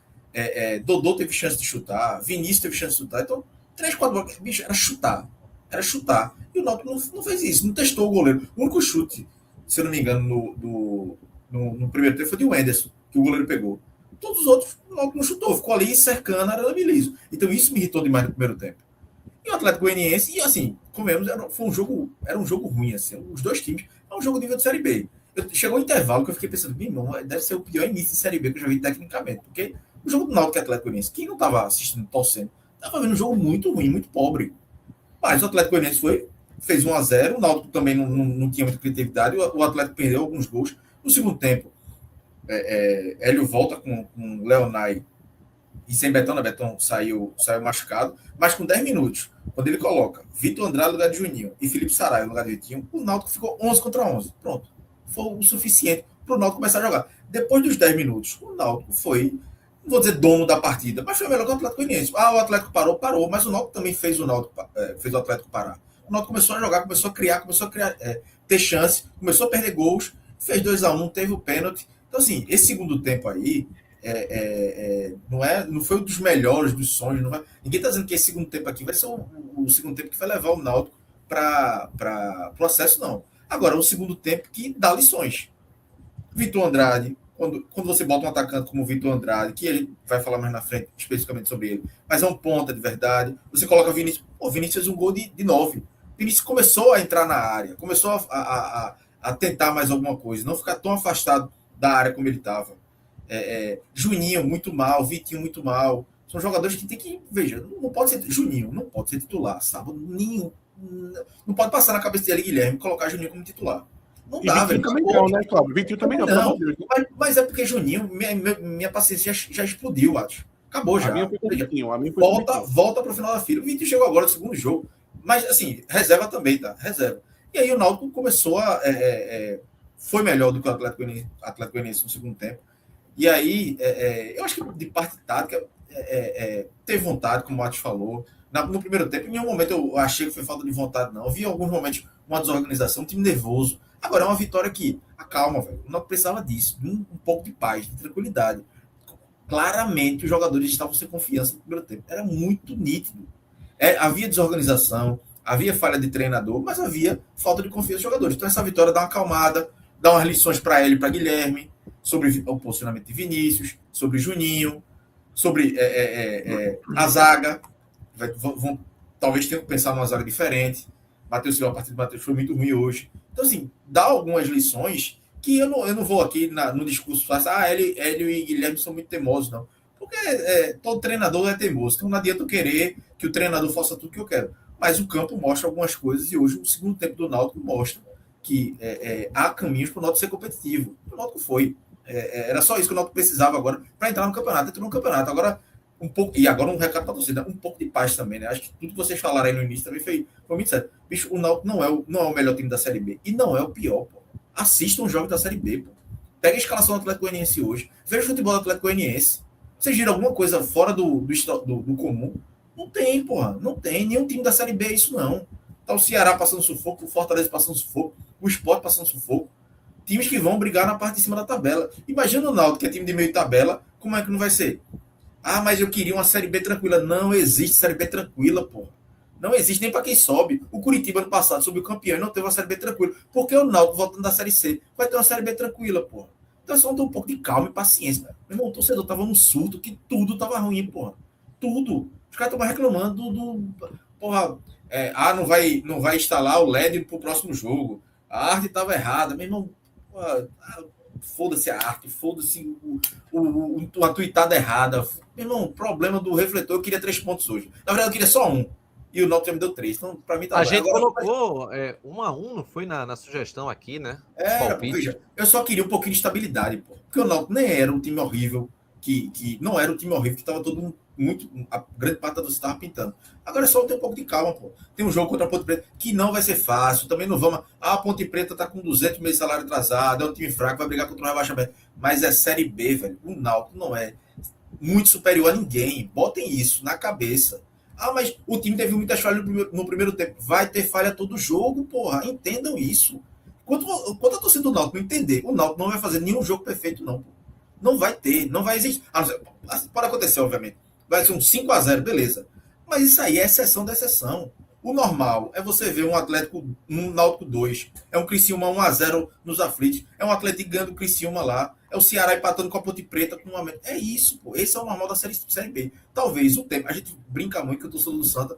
Dodô teve chance de chutar. Vinícius teve chance de chutar. Então, 3, 4 bolas. Bicho, era chutar. Era chutar. E o Náutico não fez isso, não testou o goleiro. O único chute, se eu não me engano, no primeiro tempo foi de Wenderson, que o goleiro pegou. Todos os outros, o Náutico não chutou, ficou ali cercando a Arana Liso. Então isso me irritou demais no primeiro tempo. E o Atlético Goianiense, e assim, comemos, era um jogo ruim, assim, os dois times, é um jogo nível de Série B. Chegou um intervalo que eu fiquei pensando, meu irmão, deve ser o pior início de Série B que eu já vi tecnicamente, porque o jogo do Náutico e Atlético Goianiense, quem não estava assistindo, torcendo, estava vendo um jogo muito ruim, muito pobre. Mas o Atlético Goianiense fez 1-0, o Náutico também não tinha muita criatividade, o Atlético perdeu alguns gols. No segundo tempo, Hélio volta com Leonai e sem Betão, né? Betão saiu machucado, mas com 10 minutos, quando ele coloca Vitor Andrade no lugar de Juninho e Felipe Sarai no lugar de Vitinho, o Náutico ficou 11 contra 11. Pronto. Foi o suficiente para o Náutico começar a jogar. Depois dos 10 minutos, o Náutico foi, não vou dizer dono da partida, mas foi melhor que o Atlético Goianiense. O Atlético parou, mas o Náutico também fez o Atlético parar. O Náutico começou a jogar, começou a criar, ter chance, começou a perder gols, fez 2-1, teve o pênalti. Então, assim, esse segundo tempo aí não foi um dos melhores dos sonhos. Ninguém está dizendo que esse segundo tempo aqui vai ser o segundo tempo que vai levar o Náutico para o acesso, não. Agora, o segundo tempo que dá lições. Vitor Andrade, quando você bota um atacante como o Vitor Andrade, que ele vai falar mais na frente especificamente sobre ele, mas é um ponta de verdade, você coloca o Vinícius. O Vinícius fez um gol de 9. O Vinícius começou a entrar na área, começou a tentar mais alguma coisa, não ficar tão afastado da área como ele estava. Juninho muito mal, Vitinho muito mal. São jogadores que tem que, veja, não pode ser Juninho, não pode ser titular, sabe? Não pode passar na cabeça dele Guilherme e colocar Juninho como titular. Não dá, velho.
Também não, né, Cláudio? Vitinho também não.
Mas é porque Juninho, minha paciência já explodiu, acho. Acabou já. Volta para o final da fila. O Vitinho chegou agora no segundo jogo. Mas, assim, reserva também, tá? Reserva. E aí o Náutico começou foi melhor do que o Atlético Goianiense no segundo tempo. E aí, eu acho que de parte tática, ter vontade, como o Matos falou. No primeiro tempo, em nenhum momento eu achei que foi falta de vontade, não. Eu vi em alguns momentos uma desorganização, um time nervoso. Agora, é uma vitória que acalma, velho. O Náutico precisava disso, de um pouco de paz, de tranquilidade. Claramente, os jogadores estavam sem confiança no primeiro tempo. Era muito nítido. Havia desorganização, havia falha de treinador, mas havia falta de confiança dos jogadores. Então, essa vitória dá uma acalmada, dá umas lições para ele e para Guilherme, sobre o posicionamento de Vinícius, sobre Juninho, sobre a zaga. Talvez tenham que pensar numa zaga diferente. Matheus Silva, a partida do Matheus foi muito ruim hoje. Então, assim, dá algumas lições que eu não vou aqui no discurso falar Hélio e Guilherme são muito teimosos, não. Porque todo treinador é teimoso. Então, não adianta eu querer que o treinador faça tudo que eu quero. Mas o campo mostra algumas coisas e hoje o segundo tempo do Náutico mostra que há caminhos para o Náutico ser competitivo. O Náutico foi. Era só isso que o Náutico precisava agora para entrar no campeonato. Entrou no campeonato. Agora, e agora um recado para a torcida, um pouco de paz também, né? Acho que tudo que vocês falaram aí no início também foi muito certo. Bicho, o Náutico não é o melhor time da Série B e não é o pior, pô. Assistam os jogos da Série B, pô. Pega a escalação do Atlético Goianiense hoje, veja o futebol do Atlético Goianiense. Vocês viram alguma coisa fora do comum? Não tem, porra. Não tem. Nenhum time da Série B é isso, não. Tá o Ceará passando sufoco, o Fortaleza passando sufoco, o Sport passando sufoco. Times que vão brigar na parte de cima da tabela. Imagina o Náutico, que é time de meio de tabela, como é que não vai ser? Ah, mas eu queria uma Série B tranquila. Não existe Série B tranquila, porra. Não existe nem para quem sobe. O Curitiba, ano passado, subiu campeão e não teve uma Série B tranquila. Porque o Náutico, voltando da Série C, vai ter uma Série B tranquila, porra. Então é só ter um pouco de calma e paciência. Meu irmão, o torcedor tava num surto que tudo tava ruim, porra. Tudo. Os caras estavam reclamando porra, não vai instalar o LED pro próximo jogo. A arte tava errada. Meu irmão, foda-se a arte, foda-se a tuitada errada. Meu irmão, o problema do refletor, eu queria 3 pontos hoje. Na verdade, eu queria só 1. E o Náutico me deu 3. Então, para mim, tá
a gente agora, colocou 1-1, não foi na sugestão aqui, né?
Veja, eu só queria um pouquinho de estabilidade, pô. Porque o Náutico nem era um time horrível, que não era um time horrível, que estava todo mundo a grande parte da torcida estava pintando. Agora é só ter um pouco de calma, pô. Tem um jogo contra a Ponte Preta que não vai ser fácil. Também não vamos. A Ponte Preta tá com 200 meses de salário atrasado, é um time fraco, vai brigar contra o rebaixamento. Mas é Série B, velho. O Náutico não é muito superior a ninguém. Botem isso na cabeça. Ah, mas o time teve muitas falhas no primeiro tempo. Vai ter falha todo jogo, porra. Entendam isso. Quando a torcida do Náutico entender, o Náutico não vai fazer nenhum jogo perfeito, não. Pô. Não vai ter, não vai existir. Pode acontecer, obviamente. Vai ser um 5-0, beleza. Mas isso aí é exceção da exceção. O normal é você ver um Atlético, um Náutico 2, é um Criciúma 1-0 nos aflitos, é um Atlético ganhando o Criciúma lá, é o Ceará empatando com a Ponte Preta com uma... É isso, pô. Esse é o normal da série B. Talvez o tempo... A gente brinca muito que o torcedor do Santa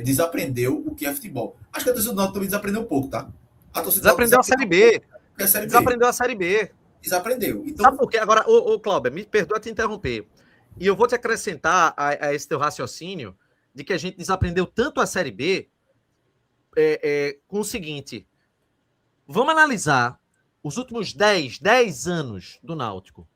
desaprendeu o que é futebol. Acho que a torcida do Náutico também desaprendeu um pouco, tá? A torcida
Desaprendeu a Série B.
A série B.
Desaprendeu a Série B.
Desaprendeu. Então...
Sabe por quê? Agora, ô Cláudio, me perdoa te interromper. E eu vou te acrescentar a esse teu raciocínio de que a gente desaprendeu tanto a Série B com o seguinte. Vamos analisar os últimos 10 anos do Náutico.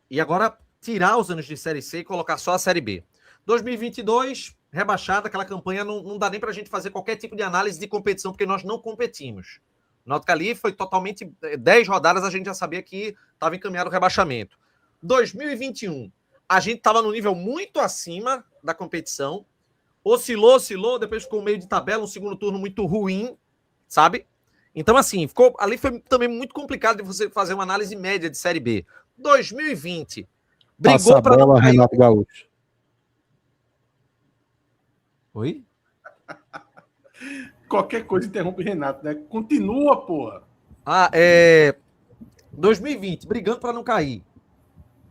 E agora tirar os anos de Série C e colocar só a Série B. 2022, rebaixada, aquela campanha, não dá nem pra gente fazer qualquer tipo de análise de competição, porque nós não competimos. O Náutico ali foi totalmente... 10 rodadas a gente já sabia que estava encaminhado o rebaixamento. 2021, a gente estava no nível muito acima da competição, oscilou, depois ficou meio de tabela, um segundo turno muito ruim, sabe? Então, assim, ali foi também muito complicado de você fazer uma análise média de Série B. 2020, brigou para não cair.
Renato Gaúcho.
Oi?
Qualquer coisa interrompe Renato, né? Continua, porra.
2020, brigando para não cair.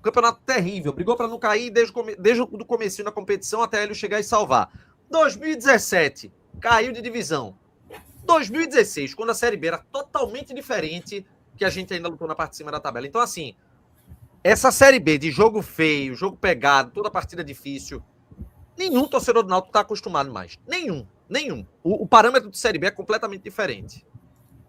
Campeonato terrível, brigou para não cair desde o comecinho da competição até ele chegar e salvar. 2017, caiu de divisão. 2016, quando a Série B era totalmente diferente, que a gente ainda lutou na parte de cima da tabela. Então, assim, essa Série B de jogo feio, jogo pegado, toda partida difícil, nenhum torcedor do Náutico está acostumado mais. Nenhum. O parâmetro de Série B é completamente diferente.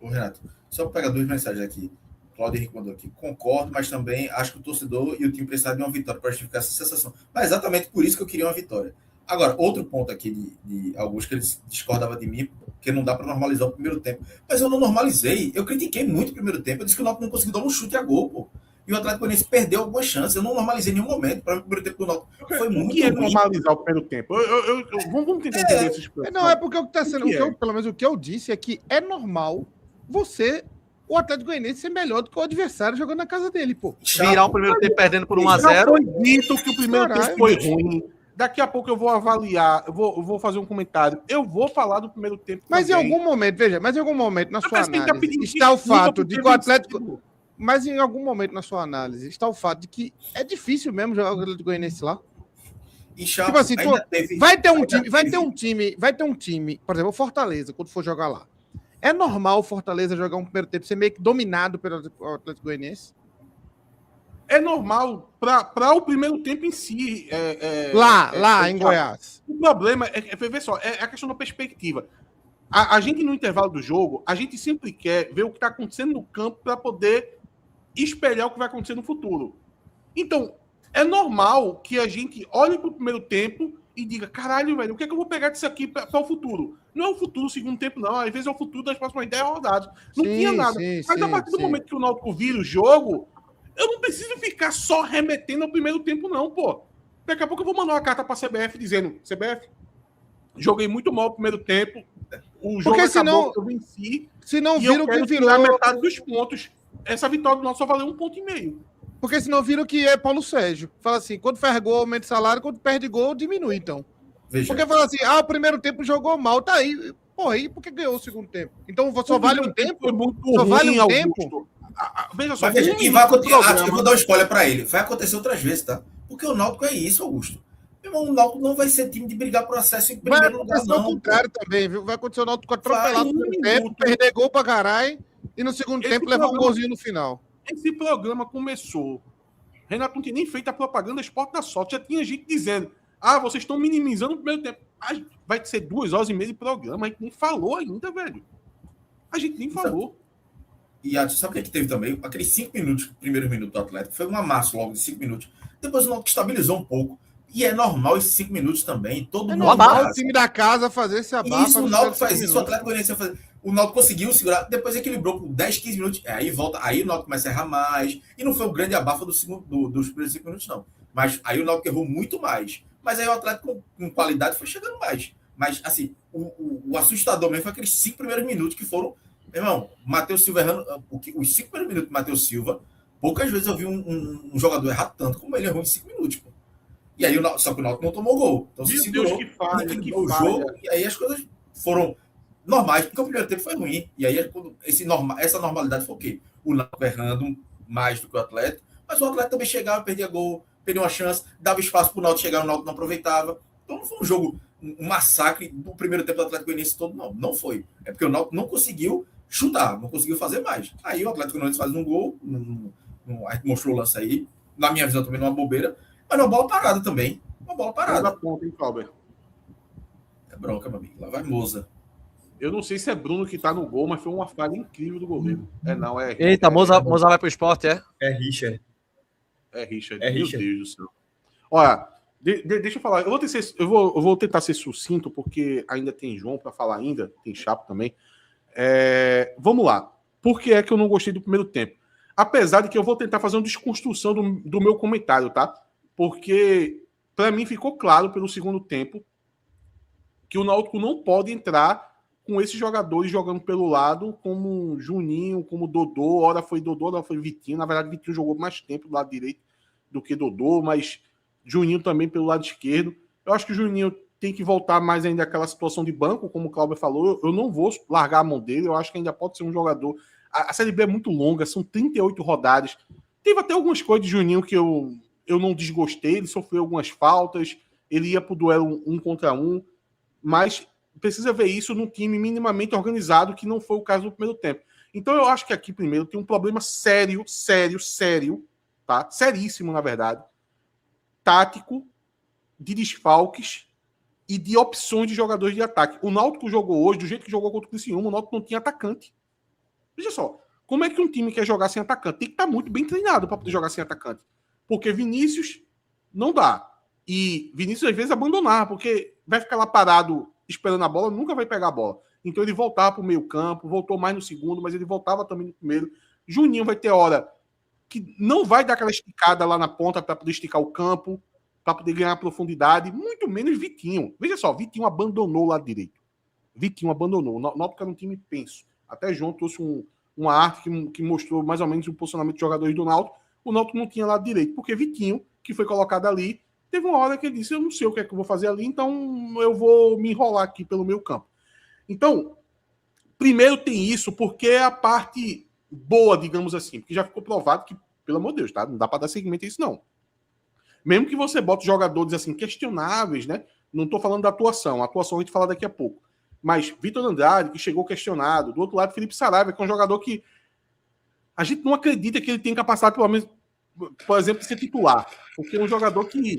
Ô, Renato, só para pegar 2 mensagens aqui. Cláudio Henrique mandou aqui. Concordo, mas também acho que o torcedor e o time precisavam de uma vitória para justificar essa sensação. Mas exatamente por isso que eu queria uma vitória. Agora, outro ponto aqui de alguns que eles discordavam de mim, porque não dá para normalizar o primeiro tempo. Mas eu não normalizei. Eu critiquei muito o primeiro tempo. Eu disse que o Náutico não conseguiu dar um chute a gol, pô. E o Atlético Goianiense perdeu algumas chances. Eu não normalizei em nenhum momento. Para o primeiro tempo do Náutico foi muito
ruim. Normalizar o primeiro tempo? Vamos tentar entender esses pontos.
Não, é porque o que está sendo... pelo menos o que eu disse é que é normal o Atlético Goianiense ser melhor do que o adversário jogando na casa dele, pô.
Virar o primeiro tempo perdendo por 1-0.
Já foi dito que o primeiro tempo foi ruim. Daqui a pouco eu vou avaliar, eu vou fazer um comentário. Eu vou falar do primeiro tempo
mas também. Em algum momento, veja, na sua análise está o fato de que o Atlético... Mas em algum momento na sua análise está o fato de que é difícil mesmo jogar o Atlético Goianiense lá.
E Chapo,
tipo assim, vai ter um time, por exemplo, o Fortaleza, quando for jogar lá. É normal o Fortaleza jogar um primeiro tempo ser meio que dominado pelo Atlético Goianiense?
É normal para o primeiro tempo em si.
Lá em Goiás.
O problema ver só, é a questão da perspectiva. A gente, no intervalo do jogo, a gente sempre quer ver o que está acontecendo no campo para poder espelhar o que vai acontecer no futuro. Então, é normal que a gente olhe para o primeiro tempo e diga, caralho, velho, o que é que eu vou pegar disso aqui para o futuro? Não é o futuro do segundo tempo, não. Às vezes é o futuro das próximas 10 rodadas. Não tinha nada. Mas a partir do momento que o Náutico vira o jogo, eu não preciso ficar só remetendo ao primeiro tempo, não, pô. Daqui a pouco eu vou mandar uma carta para a CBF dizendo, CBF, joguei muito mal o primeiro tempo, o jogo
porque
acabou, eu venci.
Se não viram que virou
a metade dos pontos, essa vitória do nosso só valeu 1,5 ponto.
Porque senão viram que é Paulo Sérgio. Fala assim, quando faz gol, aumenta o salário, quando perde gol, diminui, então. Veja. Porque fala assim, o primeiro tempo jogou mal, tá aí. Porra, aí por que ganhou o segundo tempo? Então só vale um tempo?
Só vale um tempo?
Veja só, e vai acontecer, eu vou dar um spoiler pra ele. Vai acontecer outras vezes, tá? Porque o Náutico é isso, Augusto. O Náutico não vai ser time de brigar por acesso em primeiro lugar, não. Vai acontecer o contrário
também, viu? Vai acontecer o Náutico atropelado no primeiro tempo, perder gol pra caralho, e no segundo tempo levar um golzinho no final.
Esse programa começou. Renato não tinha nem feito a propaganda Esporte da Sorte. Já tinha gente dizendo, vocês estão minimizando o primeiro tempo. Vai ser 2 horas e meia de programa. A gente nem falou ainda, velho. A gente nem falou.
E sabe o que teve também? Aqueles 5 minutos, primeiros minutos do Atlético, foi um amasso logo de 5 minutos. Depois o Náutico estabilizou um pouco. E é normal esses 5 minutos também. Todo mundo
normal o time da casa fazer esse abafa.
Isso, o Náutico faz isso, o Atlético Goianiense faz. O Náutico conseguiu segurar, depois equilibrou por 10, 15 minutos. Aí volta, aí o Náutico começa a errar mais. E não foi um grande abafa dos primeiros 5 minutos, não. Mas aí o Náutico errou muito mais. Mas aí o Atlético, com qualidade, foi chegando mais. Mas, assim, o assustador mesmo foi aqueles 5 primeiros minutos que foram. Meu irmão, Matheus Silva errando. Os 5 primeiros minutos do Matheus Silva, poucas vezes eu vi um jogador errar tanto como ele errou em 5 minutos, pô. E aí, só que o Náutico não tomou gol. Então se segurou,
Deus, que falha,
equilibrou o jogo, e aí as coisas foram normais, porque o primeiro tempo foi ruim. E aí essa normalidade foi o quê? O Náutico errando mais do que o Atlético, mas o Atlético também chegava, perdia gol, perdia uma chance, dava espaço para o Náutico chegar, o Náutico não aproveitava. Então não foi um jogo, um massacre do primeiro tempo do Atlético Goianiense todo, não foi. É porque o Náutico não conseguiu chutar, não conseguiu fazer mais. Aí o Atlético Goianiense faz um gol, a gente mostrou o lance aí, na minha visão também numa bobeira, mas uma bola parada também. Uma bola parada.
Da ponta, hein, Cláudio?
É bronca, meu amigo. Lá vai Moza.
Eu não sei se é Bruno que tá no gol, mas foi uma falha incrível do goleiro. Não.
Eita, Moza vai pro esporte, é?
É Richard.
É Richard.
É
Meu
Richard.
Deus do céu. Olha, deixa eu falar. Eu vou tentar ser sucinto, porque ainda tem João para falar ainda. Tem Chapo também. Vamos lá. Por que é que eu não gostei do primeiro tempo? Apesar de que eu vou tentar fazer uma desconstrução do meu comentário, tá? Porque, para mim, ficou claro pelo segundo tempo que o Náutico não pode entrar com esses jogadores jogando pelo lado, como Juninho, como Dodô. Ora foi Dodô, ora foi Vitinho. Na verdade, Vitinho jogou mais tempo do lado direito do que Dodô, mas Juninho também pelo lado esquerdo. Eu acho que o Juninho tem que voltar mais ainda àquela situação de banco, como o Cláudio falou. Eu não vou largar a mão dele, eu acho que ainda pode ser um jogador. A Série B é muito longa, são 38 rodadas. Teve até algumas coisas de Juninho que eu não desgostei, ele sofreu algumas faltas, ele ia pro duelo 1 contra 1, mas precisa ver isso num time minimamente organizado, que não foi o caso do primeiro tempo. Então eu acho que aqui, primeiro, tem um problema sério, tá? Seríssimo, na verdade, tático, de desfalques e de opções de jogadores de ataque. O Náutico jogou hoje, do jeito que jogou contra o Criciúma, o Náutico não tinha atacante. Veja só, como é que um time quer jogar sem atacante? Tem que estar muito bem treinado para poder jogar sem atacante. Porque Vinícius não dá. E Vinícius às vezes abandonar, porque vai ficar lá parado esperando a bola, nunca vai pegar a bola. Então ele voltava para o meio campo, voltou mais no segundo, mas ele voltava também no primeiro. Juninho vai ter hora que não vai dar aquela esticada lá na ponta para poder esticar o campo, para poder ganhar profundidade, muito menos Vitinho. Veja só, Vitinho abandonou o lado direito. Vitinho abandonou. O Náutico era um time penso. Até João trouxe uma arte que mostrou mais ou menos o posicionamento de jogadores do Náutico. O Náutico não tinha lado direito, porque Vitinho, que foi colocado ali, teve uma hora que ele disse, eu não sei o que é que eu vou fazer ali, então eu vou me enrolar aqui pelo meio campo. Então, primeiro tem isso, porque é a parte boa, digamos assim, porque já ficou provado que, pelo amor de Deus, tá? Não dá para dar seguimento a isso, não. Mesmo que você bote jogadores assim questionáveis, né? Não estou falando da atuação. A atuação a gente fala daqui a pouco. Mas Vitor Andrade, que chegou questionado. Do outro lado, Felipe Saraiva, que é um jogador que a gente não acredita que ele tem capacidade, pelo menos, por exemplo, de ser titular. Porque é um jogador que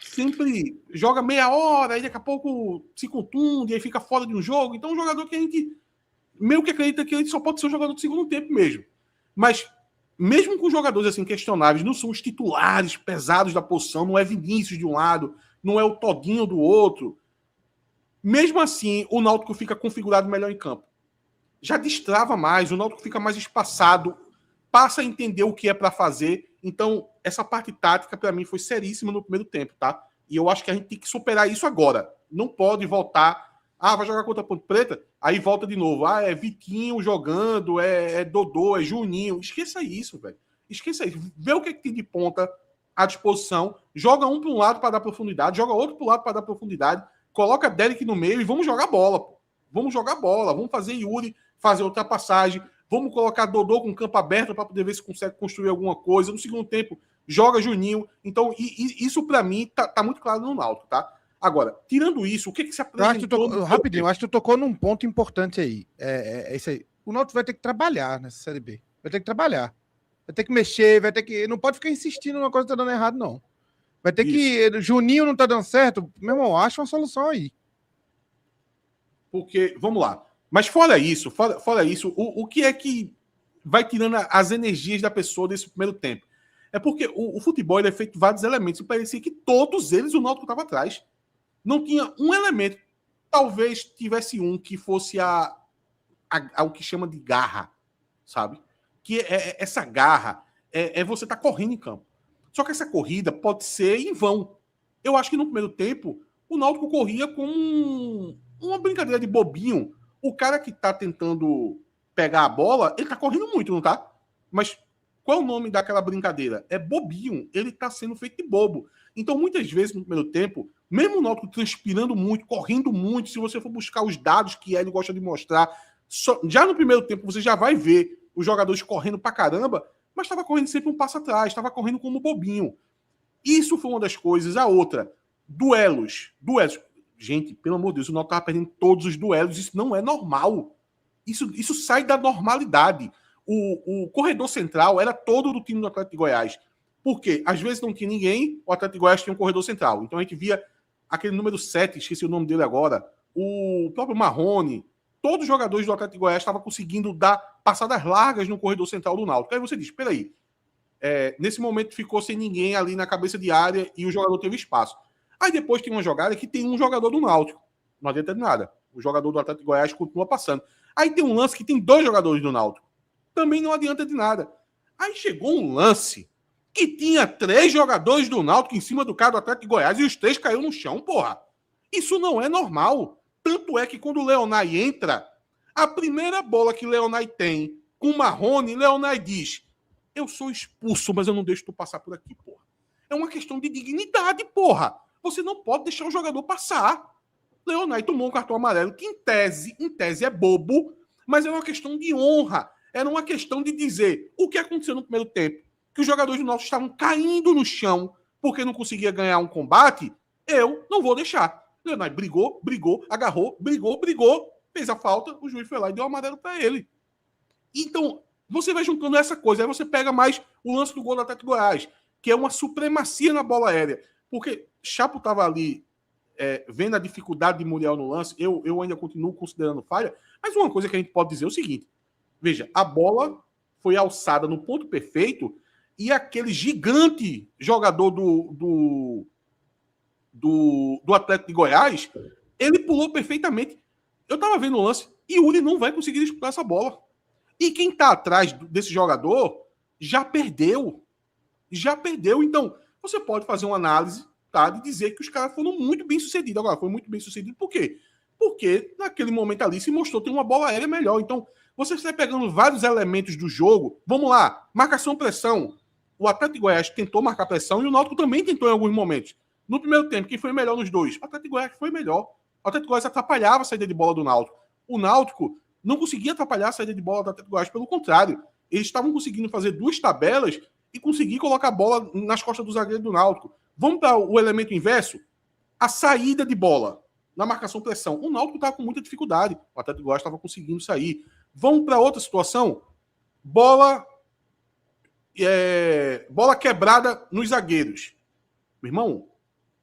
sempre joga meia hora, aí daqui a pouco se contunde, aí fica fora de um jogo. Então é um jogador que a gente meio que acredita que ele só pode ser um jogador do segundo tempo mesmo. Mas mesmo com jogadores assim questionáveis, não são os titulares pesados da posição, não é Vinícius de um lado, não é o Todinho do outro. Mesmo assim, o Náutico fica configurado melhor em campo. Já destrava mais, o Náutico fica mais espaçado, passa a entender o que é para fazer. Então, essa parte tática, para mim, foi seríssima no primeiro tempo, tá? E eu acho que a gente tem que superar isso agora. Não pode voltar... vai jogar contra a Ponte Preta? Aí volta de novo. É Vitinho jogando, é Dodô, é Juninho. Esqueça isso, velho. Esqueça isso. Vê o que tem de ponta à disposição. Joga um para um lado para dar profundidade, joga outro para o lado para dar profundidade, coloca Derek no meio e vamos jogar bola, pô. Vamos jogar bola. Vamos fazer Yuri fazer ultrapassagem. Vamos colocar Dodô com o campo aberto para poder ver se consegue construir alguma coisa. No segundo tempo, joga Juninho. Então, isso para mim tá muito claro no Náutico, tá? Agora, tirando isso, o que se apresentou...
Rapidinho, acho que tu tocou num ponto importante aí. É isso aí. O Náutico vai ter que trabalhar nessa Série B. Vai ter que trabalhar. Vai ter que mexer, vai ter que... Não pode ficar insistindo numa coisa que tá dando errado, não. Vai ter que... Juninho não tá dando certo. Meu irmão, acha uma solução aí.
Porque, vamos lá. Mas fora isso, o que é que vai tirando as energias da pessoa desse primeiro tempo? É porque o futebol ele é feito de vários elementos e parecia que todos eles o Náutico estava atrás. Não tinha um elemento. Talvez tivesse um que fosse o que chama de garra, sabe? Que essa garra é você estar correndo em campo. Só que essa corrida pode ser em vão. Eu acho que no primeiro tempo o Náutico corria com uma brincadeira de bobinho. O cara que tá tentando pegar a bola, ele tá correndo muito, não tá? Mas Qual é o nome daquela brincadeira? É bobinho. Ele tá sendo feito de bobo. Então, muitas vezes, no primeiro tempo, mesmo o Náutico transpirando muito, correndo muito, se você for buscar os dados que ele gosta de mostrar, já no primeiro tempo você já vai ver os jogadores correndo pra caramba, mas estava correndo sempre um passo atrás, estava correndo como bobinho. Isso foi uma das coisas. A outra, duelos. Gente, pelo amor de Deus, o Náutico estava perdendo todos os duelos. Isso não é normal. Isso sai da normalidade. O corredor central era todo do time do Atlético de Goiás. Por quê? Às vezes não tinha ninguém, o Atlético de Goiás tinha um corredor central. Então a gente via aquele número 7, esqueci o nome dele agora, o próprio Marrone. Todos os jogadores do Atlético de Goiás estavam conseguindo dar passadas largas no corredor central do Náutico. Aí você diz, peraí, nesse momento ficou sem ninguém ali na cabeça de área e o jogador teve espaço. Aí depois tem uma jogada que tem um jogador do Náutico. Não adianta de nada. O jogador do Atlético de Goiás continua passando. Aí tem um lance que tem 2 jogadores do Náutico. Também não adianta de nada. Aí chegou um lance que tinha 3 jogadores do Náutico em cima do cara do Atlético de Goiás e os 3 caíram no chão, porra. Isso não é normal. Tanto é que quando o Leonay entra, a primeira bola que o Leonay tem com o Marrone, Leonay diz: eu sou expulso, mas eu não deixo tu passar por aqui, porra. É uma questão de dignidade, porra. Você não pode deixar o jogador passar. Leonay tomou um cartão amarelo que, em tese é bobo, mas é uma questão de honra. Era uma questão de dizer o que aconteceu no primeiro tempo. Que os jogadores do Náutico estavam caindo no chão porque não conseguia ganhar um combate. Eu não vou deixar. Leonay brigou, agarrou, brigou, fez a falta, o juiz foi lá e deu o amarelo para ele. Então, você vai juntando essa coisa, aí você pega mais o lance do gol do Atlético de Goiás, que é uma supremacia na bola aérea. Porque Chapo estava ali vendo a dificuldade de Muriel no lance, eu ainda continuo considerando falha, mas uma coisa que a gente pode dizer é o seguinte, veja, a bola foi alçada no ponto perfeito e aquele gigante jogador do Atlético de Goiás, ele pulou perfeitamente. Eu estava vendo o lance, e Yuri não vai conseguir disputar essa bola. E quem está atrás desse jogador já perdeu. Então, você pode fazer uma análise, tá, de dizer que os caras foram muito bem sucedidos. Agora, foi muito bem sucedido por quê? Porque naquele momento ali se mostrou ter uma bola aérea melhor. Então, você está pegando vários elementos do jogo. Vamos lá, marcação-pressão. O Atlético de Goiás tentou marcar pressão e o Náutico também tentou em alguns momentos. No primeiro tempo, quem foi melhor nos dois? O Atlético de Goiás foi melhor. O Atlético de Goiás atrapalhava a saída de bola do Náutico. O Náutico não conseguia atrapalhar a saída de bola do Atlético de Goiás, pelo contrário. Eles estavam conseguindo fazer 2 tabelas e conseguir colocar a bola nas costas do zagueiro do Náutico. Vamos para o elemento inverso? A saída de bola na marcação-pressão. O Náutico estava com muita dificuldade. O Atlético de Goiás estava conseguindo sair. Vamos para outra situação? Bola quebrada nos zagueiros. Meu irmão,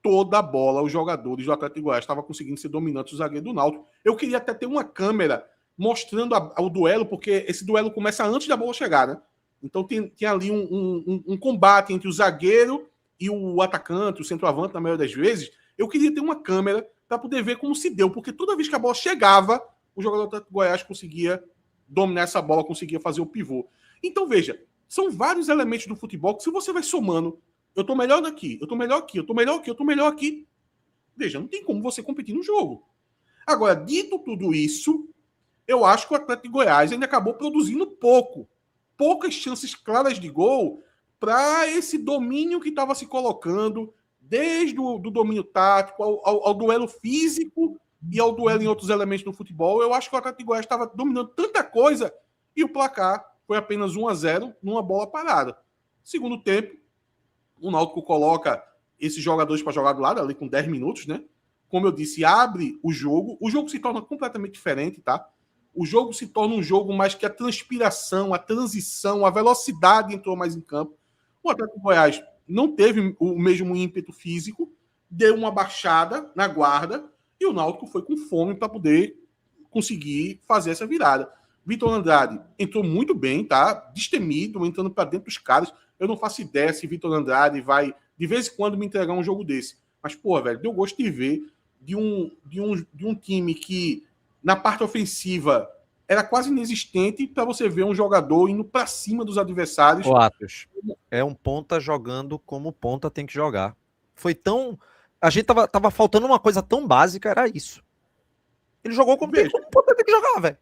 toda a bola, os jogadores do Atlético de Goiás estavam conseguindo ser dominantes do zagueiro do Náutico. Eu queria até ter uma câmera mostrando o duelo, porque esse duelo começa antes da bola chegar, né? Então tem ali um combate entre o zagueiro e o atacante, o centroavante, na maioria das vezes. Eu queria ter uma câmera para poder ver como se deu, porque toda vez que a bola chegava, o jogador do Atlético de Goiás conseguia dominar essa bola, conseguia fazer o pivô. Então, veja, são vários elementos do futebol que, se você vai somando, eu tô melhor daqui, eu tô melhor aqui, eu tô melhor aqui, eu tô melhor aqui. Veja, não tem como você competir no jogo. Agora, dito tudo isso, eu acho que o Atlético de Goiás ainda acabou produzindo poucas chances claras de gol para esse domínio que estava se colocando, desde o do domínio tático ao duelo físico e ao duelo em outros elementos do futebol. Eu acho que o Atlético de Goiás estava dominando tanta coisa e o placar foi apenas 1-0 numa bola parada. Segundo tempo, o Náutico coloca esses jogadores para jogar do lado, ali com 10 minutos, né? Como eu disse, abre o jogo se torna completamente diferente, tá? O jogo se torna um jogo mais que a transpiração, a transição, a velocidade entrou mais em campo. O Atlético de Goiás não teve o mesmo ímpeto físico, deu uma baixada na guarda e o Náutico foi com fome para poder conseguir fazer essa virada. Vitor Andrade entrou muito bem, tá? Destemido, entrando para dentro dos caras. Eu não faço ideia se Vitor Andrade vai, de vez em quando, me entregar um jogo desse. Mas, pô, velho, deu gosto de ver de um time que, na parte ofensiva, era quase inexistente, para você ver um jogador indo para cima dos adversários.
Ô, Atos, é um ponta jogando como ponta tem que jogar. Foi tão... A gente tava faltando uma coisa tão básica, era isso. Ele jogou como ponta tem que jogar, velho.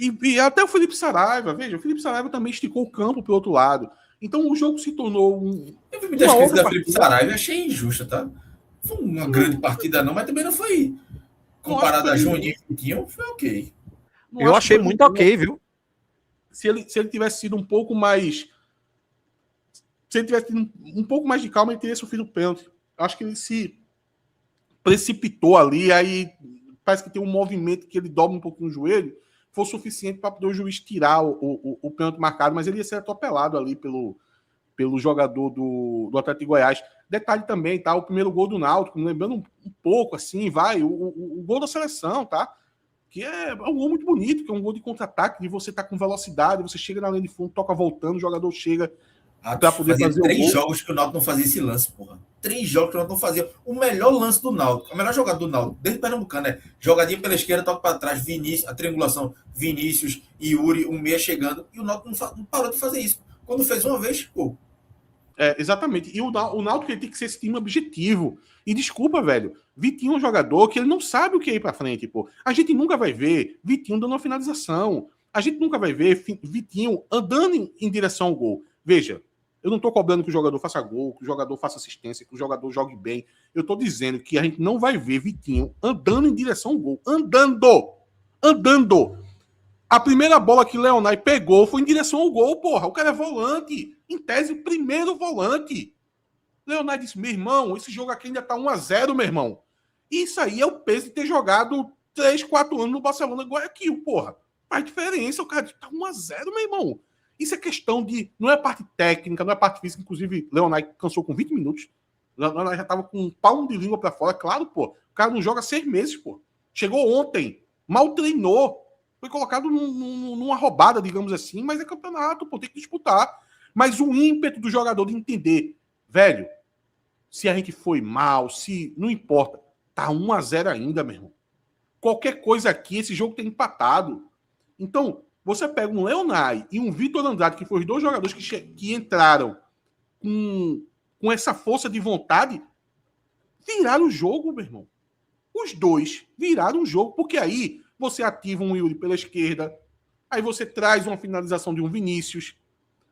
E até o Felipe Saraiva, veja, o Felipe Saraiva também esticou o campo pro outro lado. Então o jogo se tornou
Eu vi muitas críticas da Felipe Saraiva e achei injusta, tá? Foi uma grande partida não, mas também não foi comparado a Juninho e Vitinho, foi ok.
Eu achei muito ok, viu?
Se ele tivesse sido um pouco mais... Se ele tivesse tido um pouco mais de calma, ele teria sofrido o pênalti. Acho que ele se precipitou ali, aí parece que tem um movimento que ele dobra um pouquinho o joelho, foi suficiente para poder o juiz tirar o pênalti marcado, mas ele ia ser atropelado ali pelo jogador do Atlético de Goiás. Detalhe também, tá? O primeiro gol do Náutico, lembrando um pouco assim, o gol da seleção, tá? Que é um gol muito bonito, que é um gol de contra-ataque, de você tá com velocidade, você chega na linha de fundo, toca voltando, o jogador chega para poder fazer
3 jogos que o Náutico não fazia esse lance, porra. 3 jogos que o Náutico não fazia. O melhor lance do Náutico, o melhor jogador do Náutico, desde o Pernambucano, é jogadinha pela esquerda, toca para trás, Vinícius, a triangulação, Vinícius, Yuri, um meia chegando, e o Náutico não parou de fazer isso. Quando fez uma vez, ficou.
Exatamente. E o Náutico ele tem que ser esse time objetivo. E desculpa, velho, Vitinho é um jogador que ele não sabe o que é ir pra frente, pô. A gente nunca vai ver Vitinho dando uma finalização. A gente nunca vai ver Vitinho andando em direção ao gol. Veja, eu não tô cobrando que o jogador faça gol, que o jogador faça assistência, que o jogador jogue bem. Eu tô dizendo que a gente não vai ver Vitinho andando em direção ao gol. Andando! A primeira bola que Leonai pegou foi em direção ao gol, porra. O cara é volante. Em tese, primeiro volante. Leonai disse, meu irmão, esse jogo aqui ainda tá 1-0, meu irmão. Isso aí é o peso de ter jogado 3, 4 anos no Barcelona Guayaquil, porra. Faz diferença, o cara tá 1-0, meu irmão. Isso é questão de... Não é parte técnica, não é parte física. Inclusive, Leonai cansou com 20 minutos. Leonai já tava com um palmo de língua pra fora. Claro, pô. O cara não joga 6 meses, pô. Chegou ontem. Mal treinou. Foi colocado numa roubada, digamos assim. Mas é campeonato, pô. Tem que disputar. Mas o ímpeto do jogador de entender... Velho, se a gente foi mal, se... Não importa. Tá 1-0 ainda, meu irmão. Qualquer coisa aqui, esse jogo tem empatado. Então... Você pega um Leonai e um Vitor Andrade, que foram os 2 jogadores que entraram com essa força de vontade, viraram o jogo, meu irmão. Os 2 viraram o jogo, porque aí você ativa um Yuri pela esquerda, aí você traz uma finalização de um Vinícius,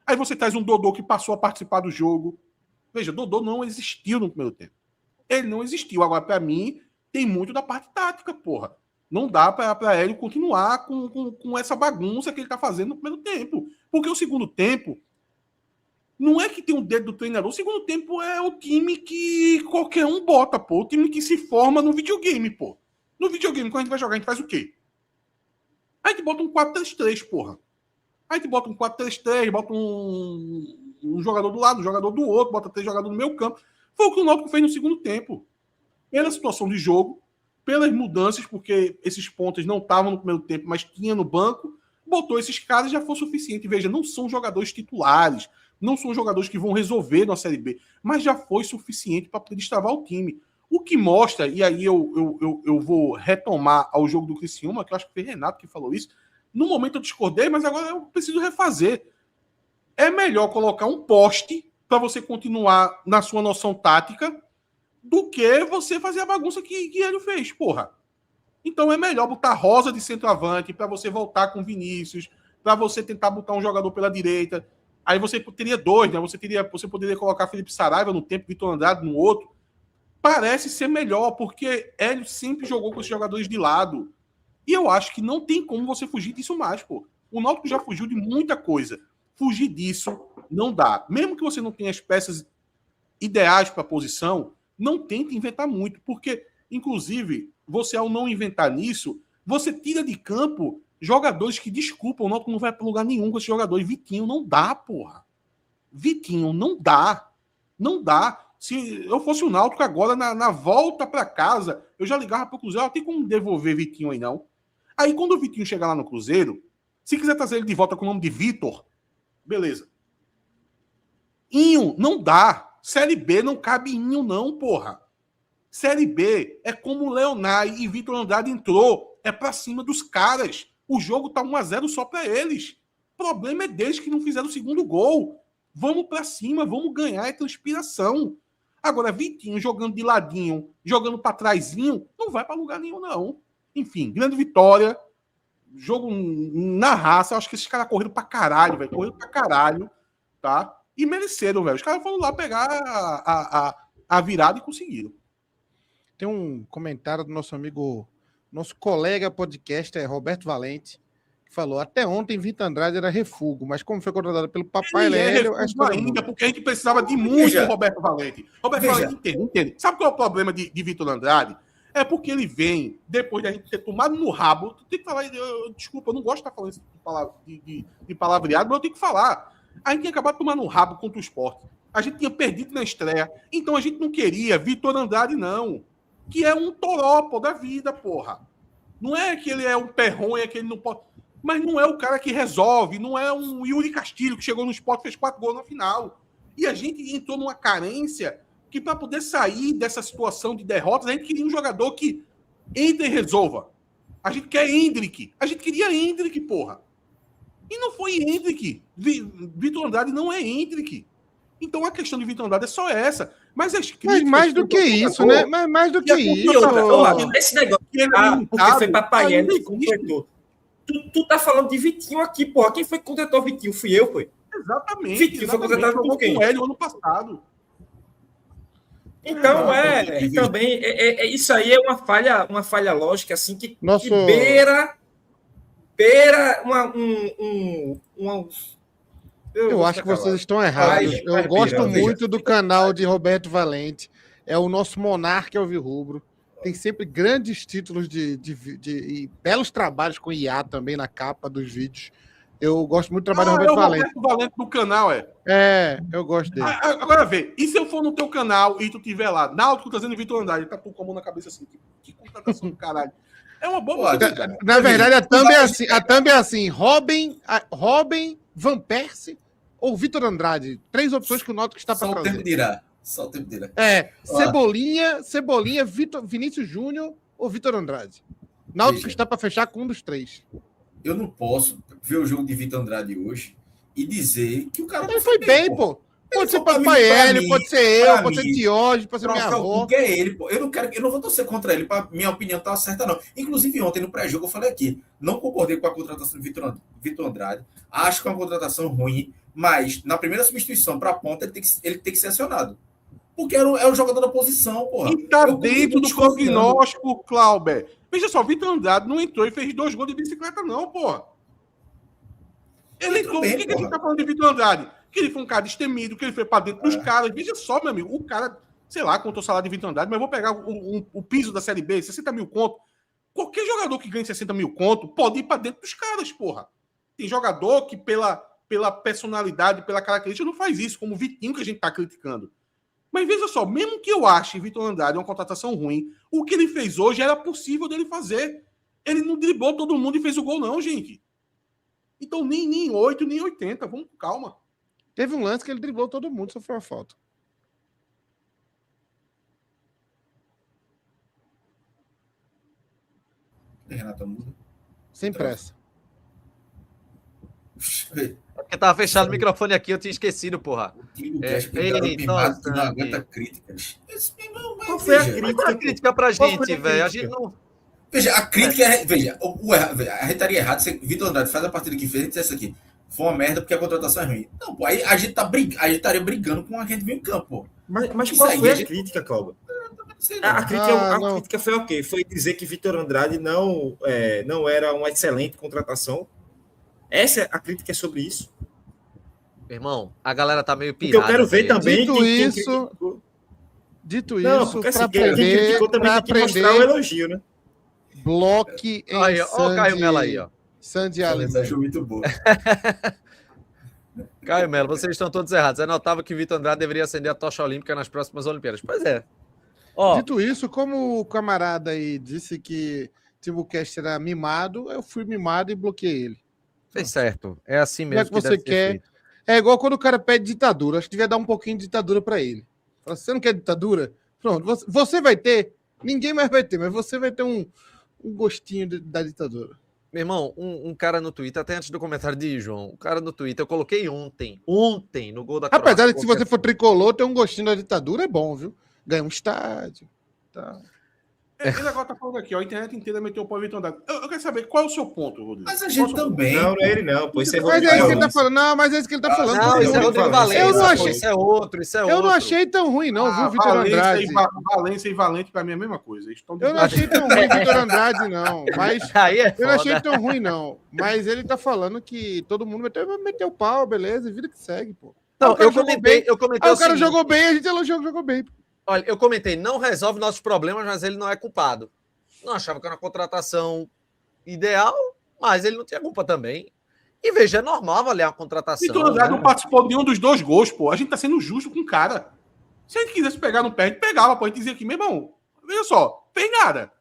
aí você traz um Dodô que passou a participar do jogo. Veja, Dodô não existiu no primeiro tempo. Ele não existiu. Agora, para mim, tem muito da parte tática, porra. Não dá para ele continuar com essa bagunça que ele está fazendo no primeiro tempo. Porque o segundo tempo não é que tem um dedo do treinador. O segundo tempo é o time que qualquer um bota, pô. O time que se forma no videogame, pô. No videogame, quando a gente vai jogar, a gente faz o quê? A gente bota um 4-3-3, porra. A gente bota um 4-3-3, bota um jogador do lado, um jogador do outro, bota 3 jogadores no meio campo. Foi o que o Náutico fez no segundo tempo. Pela situação de jogo, pelas mudanças, porque esses pontos não estavam no primeiro tempo, mas tinha no banco, botou esses caras e já foi suficiente. Veja, não são jogadores titulares, não são jogadores que vão resolver na Série B, mas já foi suficiente para poder destravar o time. O que mostra, e aí eu vou retomar ao jogo do Criciúma, que eu acho que foi Renato que falou isso, no momento eu discordei, mas agora eu preciso refazer. É melhor colocar um poste para você continuar na sua noção tática do que você fazer a bagunça que ele fez, porra. Então é melhor botar Rosa de centroavante para você voltar com Vinícius, para você tentar botar um jogador pela direita. Aí você teria 2, né? Você poderia colocar Felipe Saraiva no tempo, Vitor Andrade no outro. Parece ser melhor, porque Hélio sempre jogou com esses jogadores de lado. E eu acho que não tem como você fugir disso mais, pô. O Náutico já fugiu de muita coisa. Fugir disso não dá. Mesmo que você não tenha as peças ideais para a posição, não tente inventar muito, porque, inclusive, você ao não inventar nisso, você tira de campo jogadores que, desculpa, o Náutico não vai para lugar nenhum com esses jogadores. Vitinho não dá, porra. Vitinho não dá. Não dá. Se eu fosse o Náutico agora, na volta para casa, eu já ligava para o Cruzeiro, não tem como devolver Vitinho aí, não. Aí, quando o Vitinho chegar lá no Cruzeiro, se quiser trazer ele de volta com o nome de Vitor, beleza. Inho, não dá. Série B não cabe Inho, não, porra. Série B é como o Leonai e Vitor Andrade entrou. É pra cima dos caras. O jogo tá 1-0 só pra eles. O problema é deles que não fizeram o segundo gol. Vamos pra cima, vamos ganhar, é transpiração. Agora, Vitinho jogando de ladinho, jogando pra trásinho, não vai pra lugar nenhum, não. Enfim, grande vitória. jogo na raça. Eu acho que esses caras correram pra caralho, velho. Correram pra caralho, tá? E mereceram, velho. Os caras foram lá pegar a virada e conseguiram.
Tem um comentário do nosso amigo, nosso colega podcaster, Roberto Valente, que falou: até ontem Vitor Andrade era refúgio, mas como foi contratado pelo Papai Lélio, a história
ainda, porque a gente precisava de muito do Roberto Valente. Roberto
Veja.
Valente entende. Sabe qual é o problema de Vitor Andrade? É porque ele vem, depois de a gente ter tomado no rabo, tu tem que falar, desculpa, eu não gosto de estar falando isso de palavreado, mas eu tenho que falar. A gente tinha acabado de tomar no rabo contra o Sport. A gente tinha perdido na estreia. Então a gente não queria Vitor Andrade, não. Que é um torópo da vida, porra. Não é que ele é um perronha, que ele não pode... Mas não é o cara que resolve, não é um Yuri Castilho que chegou no Sport e fez 4 gols na final. E a gente entrou numa carência que para poder sair dessa situação de derrotas, a gente queria um jogador que entre e resolva. A gente quer Hendrick. A gente queria Hendrick, porra. E não foi Hendrick. Vitor Andrade não é Hendrick. Então a questão de Vitor Andrade é só essa. Mas
mais do que isso, né? Mas mais do que isso.
Esse negócio porque foi Papai que completou. Tu tá falando de Vitinho aqui, porra. Quem foi que contratou o Vitinho? Fui eu, foi.
Exatamente.
Vitinho foi contratado por quem?
Com ele no ano passado.
Então, também, isso aí é uma falha lógica, assim, que beira uma
eu acho que vocês estão errados. Eu gosto muito do canal de Roberto Valente. É o nosso monarca alvirrubro. Tem sempre grandes títulos e belos trabalhos com IA também na capa dos vídeos. Eu gosto muito do trabalho do Roberto Valente.
Roberto Valente do canal,
eu gosto dele.
Agora vê, e se eu for no teu canal e tu tiver lá, Náutico trazendo Vitor Andrade, tá com a mão na cabeça assim, que contratação do caralho. É uma boa
coisa. Na verdade, a thumb é assim, Robin, Van Persie ou Vitor Andrade. 3 opções que o Náutico está para
fazer. Só o tempo dirá.
Cebolinha, Vinícius Júnior ou Vitor Andrade. Náutico está para fechar com um dos 3.
Eu não posso ver o jogo de Vitor Andrade hoje e dizer que o cara
ele foi bem, pô. Pode ser Papai Hélio, pode ser eu, pode ser Diógenes, pode ser minha avó.
Que é ele, pô. Eu não vou torcer contra ele, para minha opinião tá certa, não. Inclusive, ontem no pré-jogo eu falei aqui, não concordei com a contratação de Vitor Andrade, acho que é uma contratação ruim, mas na primeira substituição para a ponta ele tem que ser acionado. Porque é o jogador da posição, porra.
E tá dentro do prognóstico, Clauber. Veja só, Vitor Andrade não entrou e fez 2 gols de bicicleta, não, porra. Ele entrou. Por que a gente tá falando de Vitor Andrade? Que ele foi um cara destemido, que ele foi pra dentro dos caras. Veja só, meu amigo, o cara, sei lá, contou o salário de Vitor Andrade, mas eu vou pegar o piso da Série B, 60 mil conto. Qualquer jogador que ganhe 60 mil conto pode ir pra dentro dos caras, porra. Tem jogador que pela personalidade, pela característica, não faz isso, como o Vitinho que a gente tá criticando. Mas veja só, mesmo que eu ache Vitor Andrade uma contratação ruim, o que ele fez hoje era possível dele fazer. Ele não driblou todo mundo e fez o gol, não, gente. Então, nem 8, nem 80. Vamos com calma.
Teve um lance que ele driblou todo mundo, só foi uma falta.
Renato muda.
Sem pressa.
É porque tava fechado o microfone aqui, eu tinha esquecido, porra.
Não aguenta críticas.
Qual foi a crítica pra gente, velho? A gente não...
Veja, a crítica é... Veja, a gente estaria errado se Vitor Andrade faz a partida que fez e dissesse aqui, foi uma merda porque a contratação é ruim. Não, pô, aí a gente estaria brigando com a gente vem em campo, pô.
Mas qual foi a crítica, Cláudio? A crítica foi o quê? Foi dizer que Vitor Andrade não era uma excelente contratação. Essa a crítica é sobre isso.
Irmão, a galera tá meio pirada.
Porque eu quero ver também.
Dito isso,
para aprender, também tem que mostrar o elogio, né?
Bloque em
Olha o Caio Melo aí, ó.
Sandy Allen.
Muito boa.
Caio Melo, vocês estão todos errados. É notável que Vitor Andrade deveria acender a tocha olímpica nas próximas Olimpíadas. Pois é.
Dito isso, como o camarada aí disse que Timbucast era mimado, eu fui mimado e bloqueei ele.
Fez certo. É assim mesmo.
Como é que você quer? É igual quando o cara pede ditadura. Acho que devia dar um pouquinho de ditadura para ele. Fala, você não quer ditadura? Pronto, você vai ter. Ninguém mais vai ter, mas você vai ter um gostinho da ditadura.
Meu irmão, um cara no Twitter, até antes do comentário de João, um cara no Twitter, eu coloquei ontem no gol da Croácia.
Apesar de que se você for tricolor, ter um gostinho da ditadura é bom, viu? Ganha um estádio. Tá.
Ele agora tá falando aqui, ó, a internet inteira meteu o pau em Vitor Andrade. Eu quero saber qual é o seu ponto, Rodrigo.
Mas a gente também.
Não, não é ele não, pô. Isso é
Mas
Rodrigo
é isso que ele tá
Valência.
falando. Não, mas é isso que ele tá falando.
Não,
Todo
isso é
mundo-
Rodrigo
Valência,
Eu não
Valência, pô,
achei-
isso é outro, isso é outro.
Eu não achei tão ruim, não, viu, Vitor Andrade?
Valência e Valente, pra mim, é a mesma coisa. Eles estão
Eu não achei tão ruim, Vitor Andrade, não. Mas
Aí é
eu não
foda.
achei tão ruim, não. Mas ele tá falando que todo mundo meteu o pau, beleza, vida que segue, pô.
Não,
o cara
eu
jogou
comentei,
bem.
eu comentei
Ah,
o
o cara
seguinte,
jogou bem, a gente elogiou que jogou bem.
olha, eu comentei, não resolve nossos problemas, mas ele não é culpado. Não achava que era uma contratação ideal, mas ele não tinha culpa também. E veja, é normal avaliar uma contratação.
Vitor Andrade
né?
não participou de nenhum dos 2 gols, pô. A gente tá sendo justo com o cara. Se a gente quisesse pegar no pé, a gente pegava, pô. A gente dizia aqui, meu irmão, veja só, fez nada.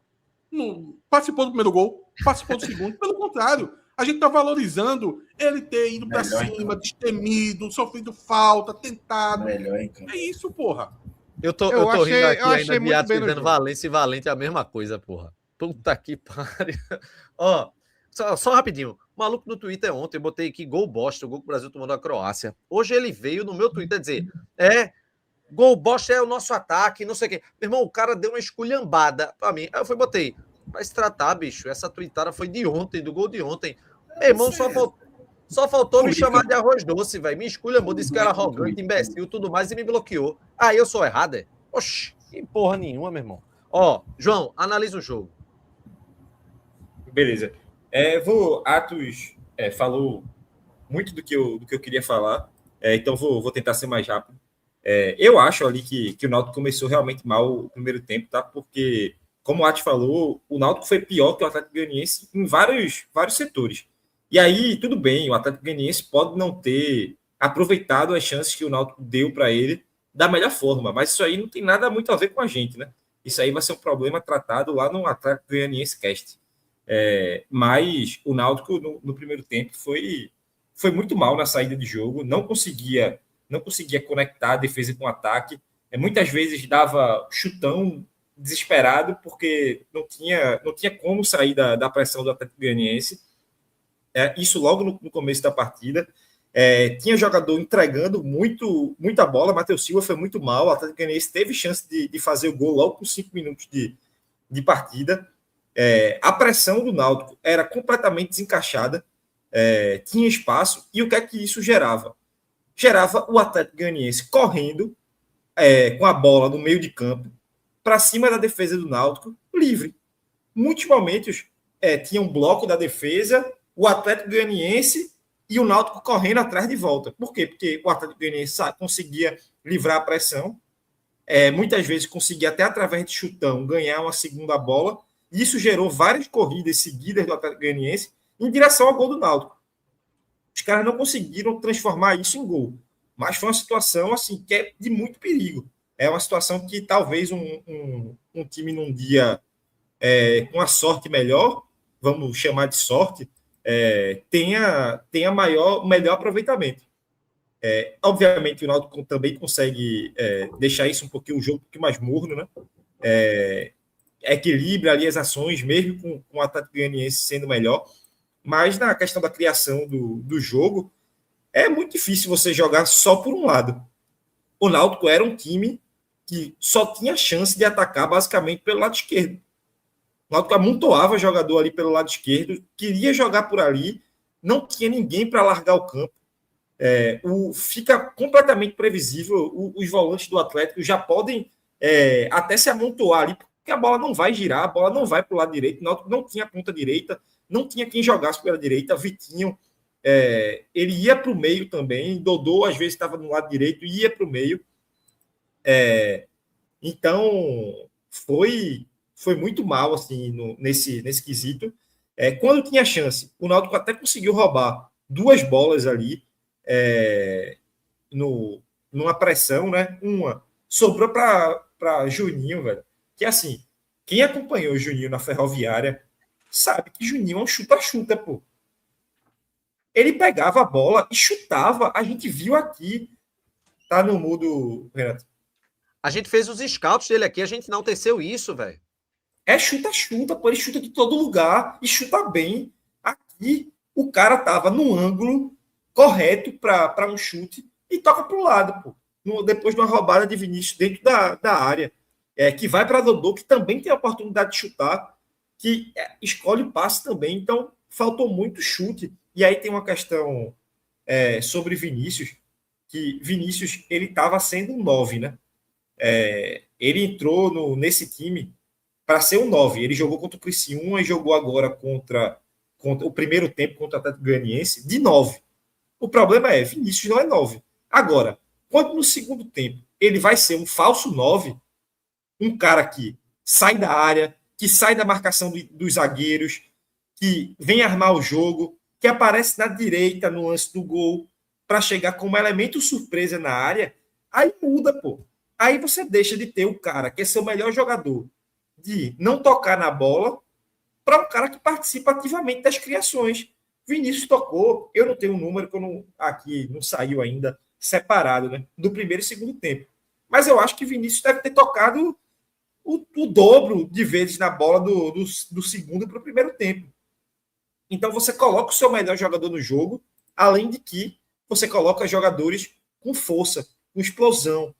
Não participou do primeiro gol, participou do segundo. Pelo contrário, a gente tá valorizando ele ter ido pra
Melhor,
cima,
então.
destemido, sofrido falta, tentado.
Melhor em campo.
É isso, porra.
Eu tô
achei-
rindo aqui
eu achei
ainda,
muito
Beato
bem no
dizendo
jogo.
Valência e Valente é a mesma coisa, porra. Puta que pariu. Ó, só rapidinho. O maluco no Twitter ontem, eu botei aqui gol bosta, o gol que o Brasil tomou da Croácia. Hoje ele veio no meu Twitter dizer, gol bosta é o nosso ataque, não sei o quê. Meu irmão, o cara deu uma esculhambada pra mim. Aí eu botei, vai se tratar, bicho, essa tweetada foi de ontem, do gol de ontem. Meu irmão, só faltou me chamar de arroz doce, velho. Me esculhambou, disse que era arrogante, imbecil, tudo mais, e me bloqueou. Aí eu sou errado, é? Oxi, que porra nenhuma, meu irmão. Ó, João, analisa o jogo.
Beleza. Atos falou muito do que eu queria falar, então vou tentar ser mais rápido. Eu acho ali que o Náutico começou realmente mal o primeiro tempo, tá? Porque, como o Atos falou, o Náutico foi pior que o Atlético Goianiense em vários setores. E aí, tudo bem, o Atlético Goianiense pode não ter aproveitado as chances que o Náutico deu para ele da melhor forma, mas isso aí não tem nada muito a ver com a gente, né? Isso aí vai ser um problema tratado lá no Atlético Goianiense Cast. Mas o Náutico, no primeiro tempo, foi muito mal na saída de jogo, não conseguia conectar a defesa com o ataque, muitas vezes dava chutão desesperado, porque não tinha como sair da pressão do Atlético Goianiense. Isso logo no começo da partida. Tinha jogador entregando muita bola. Matheus Silva foi muito mal. O Atlético Goianiense teve chance de fazer o gol logo com 5 minutos de partida. A pressão do Náutico era completamente desencaixada. Tinha espaço. E o que é que isso gerava? Gerava o Atlético Goianiense correndo com a bola no meio de campo para cima da defesa do Náutico, livre. Muitos momentos tinha um bloco da defesa, o Atlético Goianiense e o Náutico correndo atrás de volta. Por quê? Porque o Atlético Goianiense conseguia livrar a pressão, muitas vezes conseguia até através de chutão ganhar uma segunda bola, e isso gerou várias corridas seguidas do Atlético Goianiense em direção ao gol do Náutico. Os caras não conseguiram transformar isso em gol, mas foi uma situação assim, que é de muito perigo. É uma situação que talvez um time num dia com a sorte melhor, vamos chamar de sorte, tenha melhor aproveitamento. Obviamente o Náutico também consegue deixar isso um jogo um pouquinho mais morno, né? Equilibra ali as ações, mesmo com o Atlético Goianiense sendo melhor, mas na questão da criação do jogo, é muito difícil você jogar só por um lado. O Náutico era um time que só tinha chance de atacar basicamente pelo lado esquerdo. O Náutico amontoava jogador ali pelo lado esquerdo, queria jogar por ali, não tinha ninguém para largar o campo. Fica completamente previsível. Os volantes do Atlético já podem até se amontoar ali, porque a bola não vai girar, a bola não vai para o lado direito. O Náutico não tinha ponta direita, não tinha quem jogasse pela direita. Vitinho, ele ia para o meio também. Dodô, às vezes, estava no lado direito e ia para o meio. Então, foi muito mal assim, nesse quesito. Quando tinha chance, o Náutico até conseguiu roubar 2 bolas ali numa pressão, né? Uma sobrou para Juninho, velho. Que assim, quem acompanhou o Juninho na Ferroviária sabe que Juninho é um chuta-chuta, pô. Ele pegava a bola e chutava. A gente viu aqui. Tá no mudo, Renato.
A gente fez os scouts dele aqui, a gente enalteceu isso, velho.
Chuta-chuta, pô. Ele chuta de todo lugar e chuta bem. Aqui, o cara tava no ângulo correto para um chute e toca pro lado, pô. Depois de uma roubada de Vinícius dentro da área. que vai para Dodô, que também tem a oportunidade de chutar, que escolhe o passe também. Então, faltou muito chute. E aí tem uma questão sobre Vinícius, que Vinícius ele estava sendo um 9, né? Ele entrou nesse time para ser um 9. Ele jogou contra o Criciúma e jogou agora contra o primeiro tempo contra o Atlético Goianiense de 9. O problema é, Vinícius não é 9. Agora, quando no segundo tempo ele vai ser um falso 9, um cara que sai da área, que sai da marcação dos zagueiros, que vem armar o jogo, que aparece na direita no lance do gol, para chegar como elemento surpresa na área, aí muda, pô. Aí você deixa de ter o cara que é seu melhor jogador, de não tocar na bola, para um cara que participa ativamente das criações. Vinícius tocou, eu não tenho um número que aqui não saiu ainda separado, né, do primeiro e segundo tempo. Mas eu acho que Vinícius deve ter tocado o dobro de vezes na bola do segundo para o primeiro tempo. Então você coloca o seu melhor jogador no jogo, além de que você coloca jogadores com força, com explosão.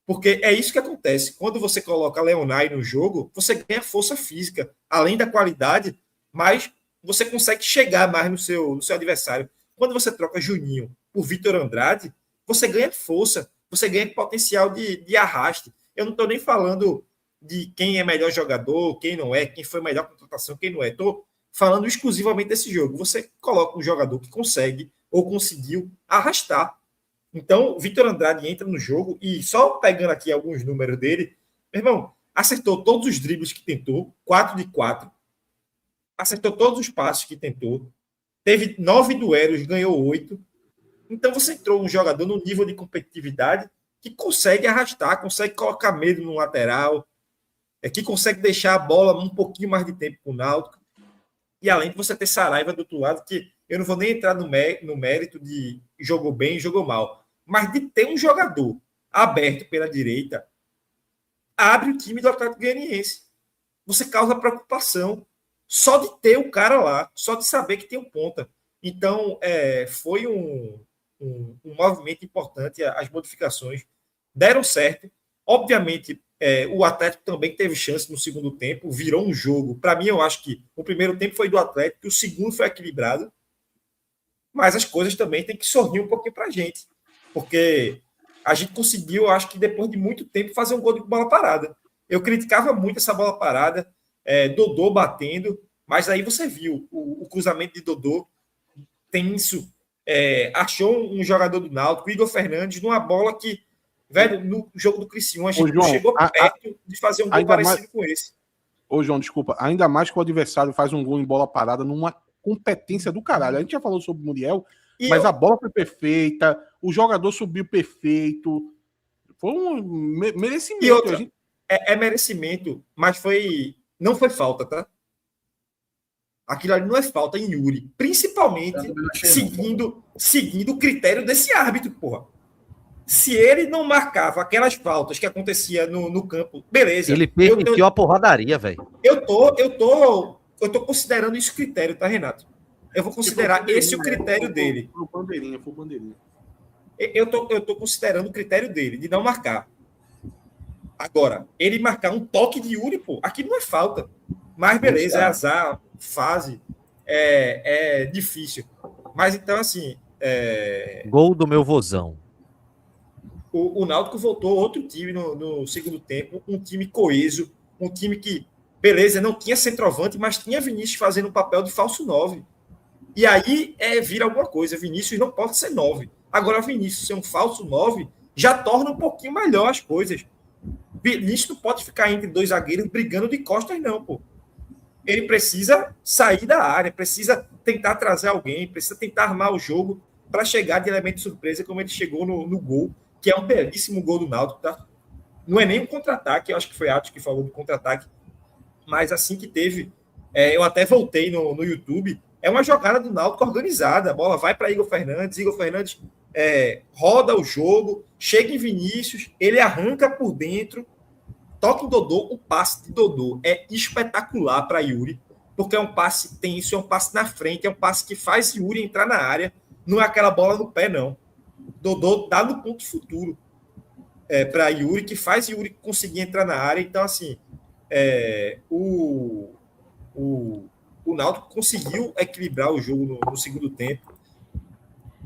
Porque é isso que acontece. Quando você coloca Leonai no jogo, você ganha força física, além da qualidade, mas você consegue chegar mais no seu adversário. Quando você troca Juninho por Vitor Andrade, você ganha força, você ganha potencial de arraste. Eu não estou nem falando de quem é melhor jogador, quem não é, quem foi a melhor contratação, quem não é. Estou falando exclusivamente desse jogo. Você coloca um jogador que consegue ou conseguiu arrastar. Então, o Vitor Andrade entra no jogo e só pegando aqui alguns números dele, meu irmão, acertou todos os dribles que tentou, 4 de 4, acertou todos os passes que tentou, teve 9 duelos, ganhou 8. Então, você entrou um jogador no nível de competitividade que consegue arrastar, consegue colocar medo no lateral, que consegue deixar a bola um pouquinho mais de tempo com o Náutico. E além de você ter Saraiva do outro lado, que eu não vou nem entrar no mérito de jogou bem, jogou mal, mas de ter um jogador aberto pela direita, abre o time do Atlético Goianiense. Você causa preocupação só de ter o cara lá, só de saber que tem um ponta. Então, foi um movimento importante, as modificações deram certo. Obviamente, o Atlético também teve chance no segundo tempo, virou um jogo. Para mim, eu acho que o primeiro tempo foi do Atlético, o segundo foi equilibrado, mas as coisas também têm que sorrir um pouquinho para a gente, porque a gente conseguiu, acho que depois de muito tempo, fazer um gol de bola parada. Eu criticava muito essa bola parada, Dodô batendo, mas aí você viu o cruzamento de Dodô tenso, achou um jogador do Náutico, Igor Fernandes, numa bola que, velho, no jogo do Criciúma, a gente João, chegou perto de fazer um gol parecido com esse.
Ô, João, desculpa, ainda mais que o adversário faz um gol em bola parada numa competência do caralho. A gente já falou sobre o Muriel, mas a bola foi perfeita, o jogador subiu perfeito, foi um merecimento.
E outra, merecimento, mas não foi falta, tá? Aquilo ali não é falta em Yuri, principalmente seguindo o critério desse árbitro, porra. Se ele não marcava aquelas faltas que acontecia no campo, beleza.
Ele permitiu a porradaria, velho.
Eu tô considerando isso critério, tá, Renato? Eu vou considerar esse o critério dele.
Foi bandeirinha.
Eu tô considerando o critério dele, de não marcar. Agora, ele marcar um toque de Yuri, pô, aqui não é falta. Mas beleza, é azar, fase, é difícil. Mas então, assim...
Gol do meu vozão.
O Náutico voltou outro time no segundo tempo, um time coeso, um time que, beleza, não tinha centroavante, mas tinha Vinícius fazendo um papel de falso 9. E aí vira alguma coisa. Vinícius não pode ser 9. Agora, Vinícius ser um falso 9 já torna um pouquinho melhor as coisas. Vinícius não pode ficar entre dois zagueiros brigando de costas, não, pô. Ele precisa sair da área, precisa tentar trazer alguém, precisa tentar armar o jogo para chegar de elemento de surpresa, como ele chegou no gol, que é um belíssimo gol do Náutico, tá? Não é nem um contra-ataque, eu acho que foi Atos que falou do contra-ataque, mas assim que teve, eu até voltei no YouTube, é uma jogada do Náutico organizada, a bola vai para Igor Fernandes roda o jogo, chega em Vinícius, ele arranca por dentro, toca em Dodô, o passe de Dodô é espetacular para Yuri, porque é um passe tenso, é um passe na frente, é um passe que faz Yuri entrar na área, não é aquela bola no pé, não. Dodô dá no ponto futuro. para Yuri, que faz Yuri conseguir entrar na área. Então, assim, o Náutico conseguiu equilibrar o jogo no segundo tempo.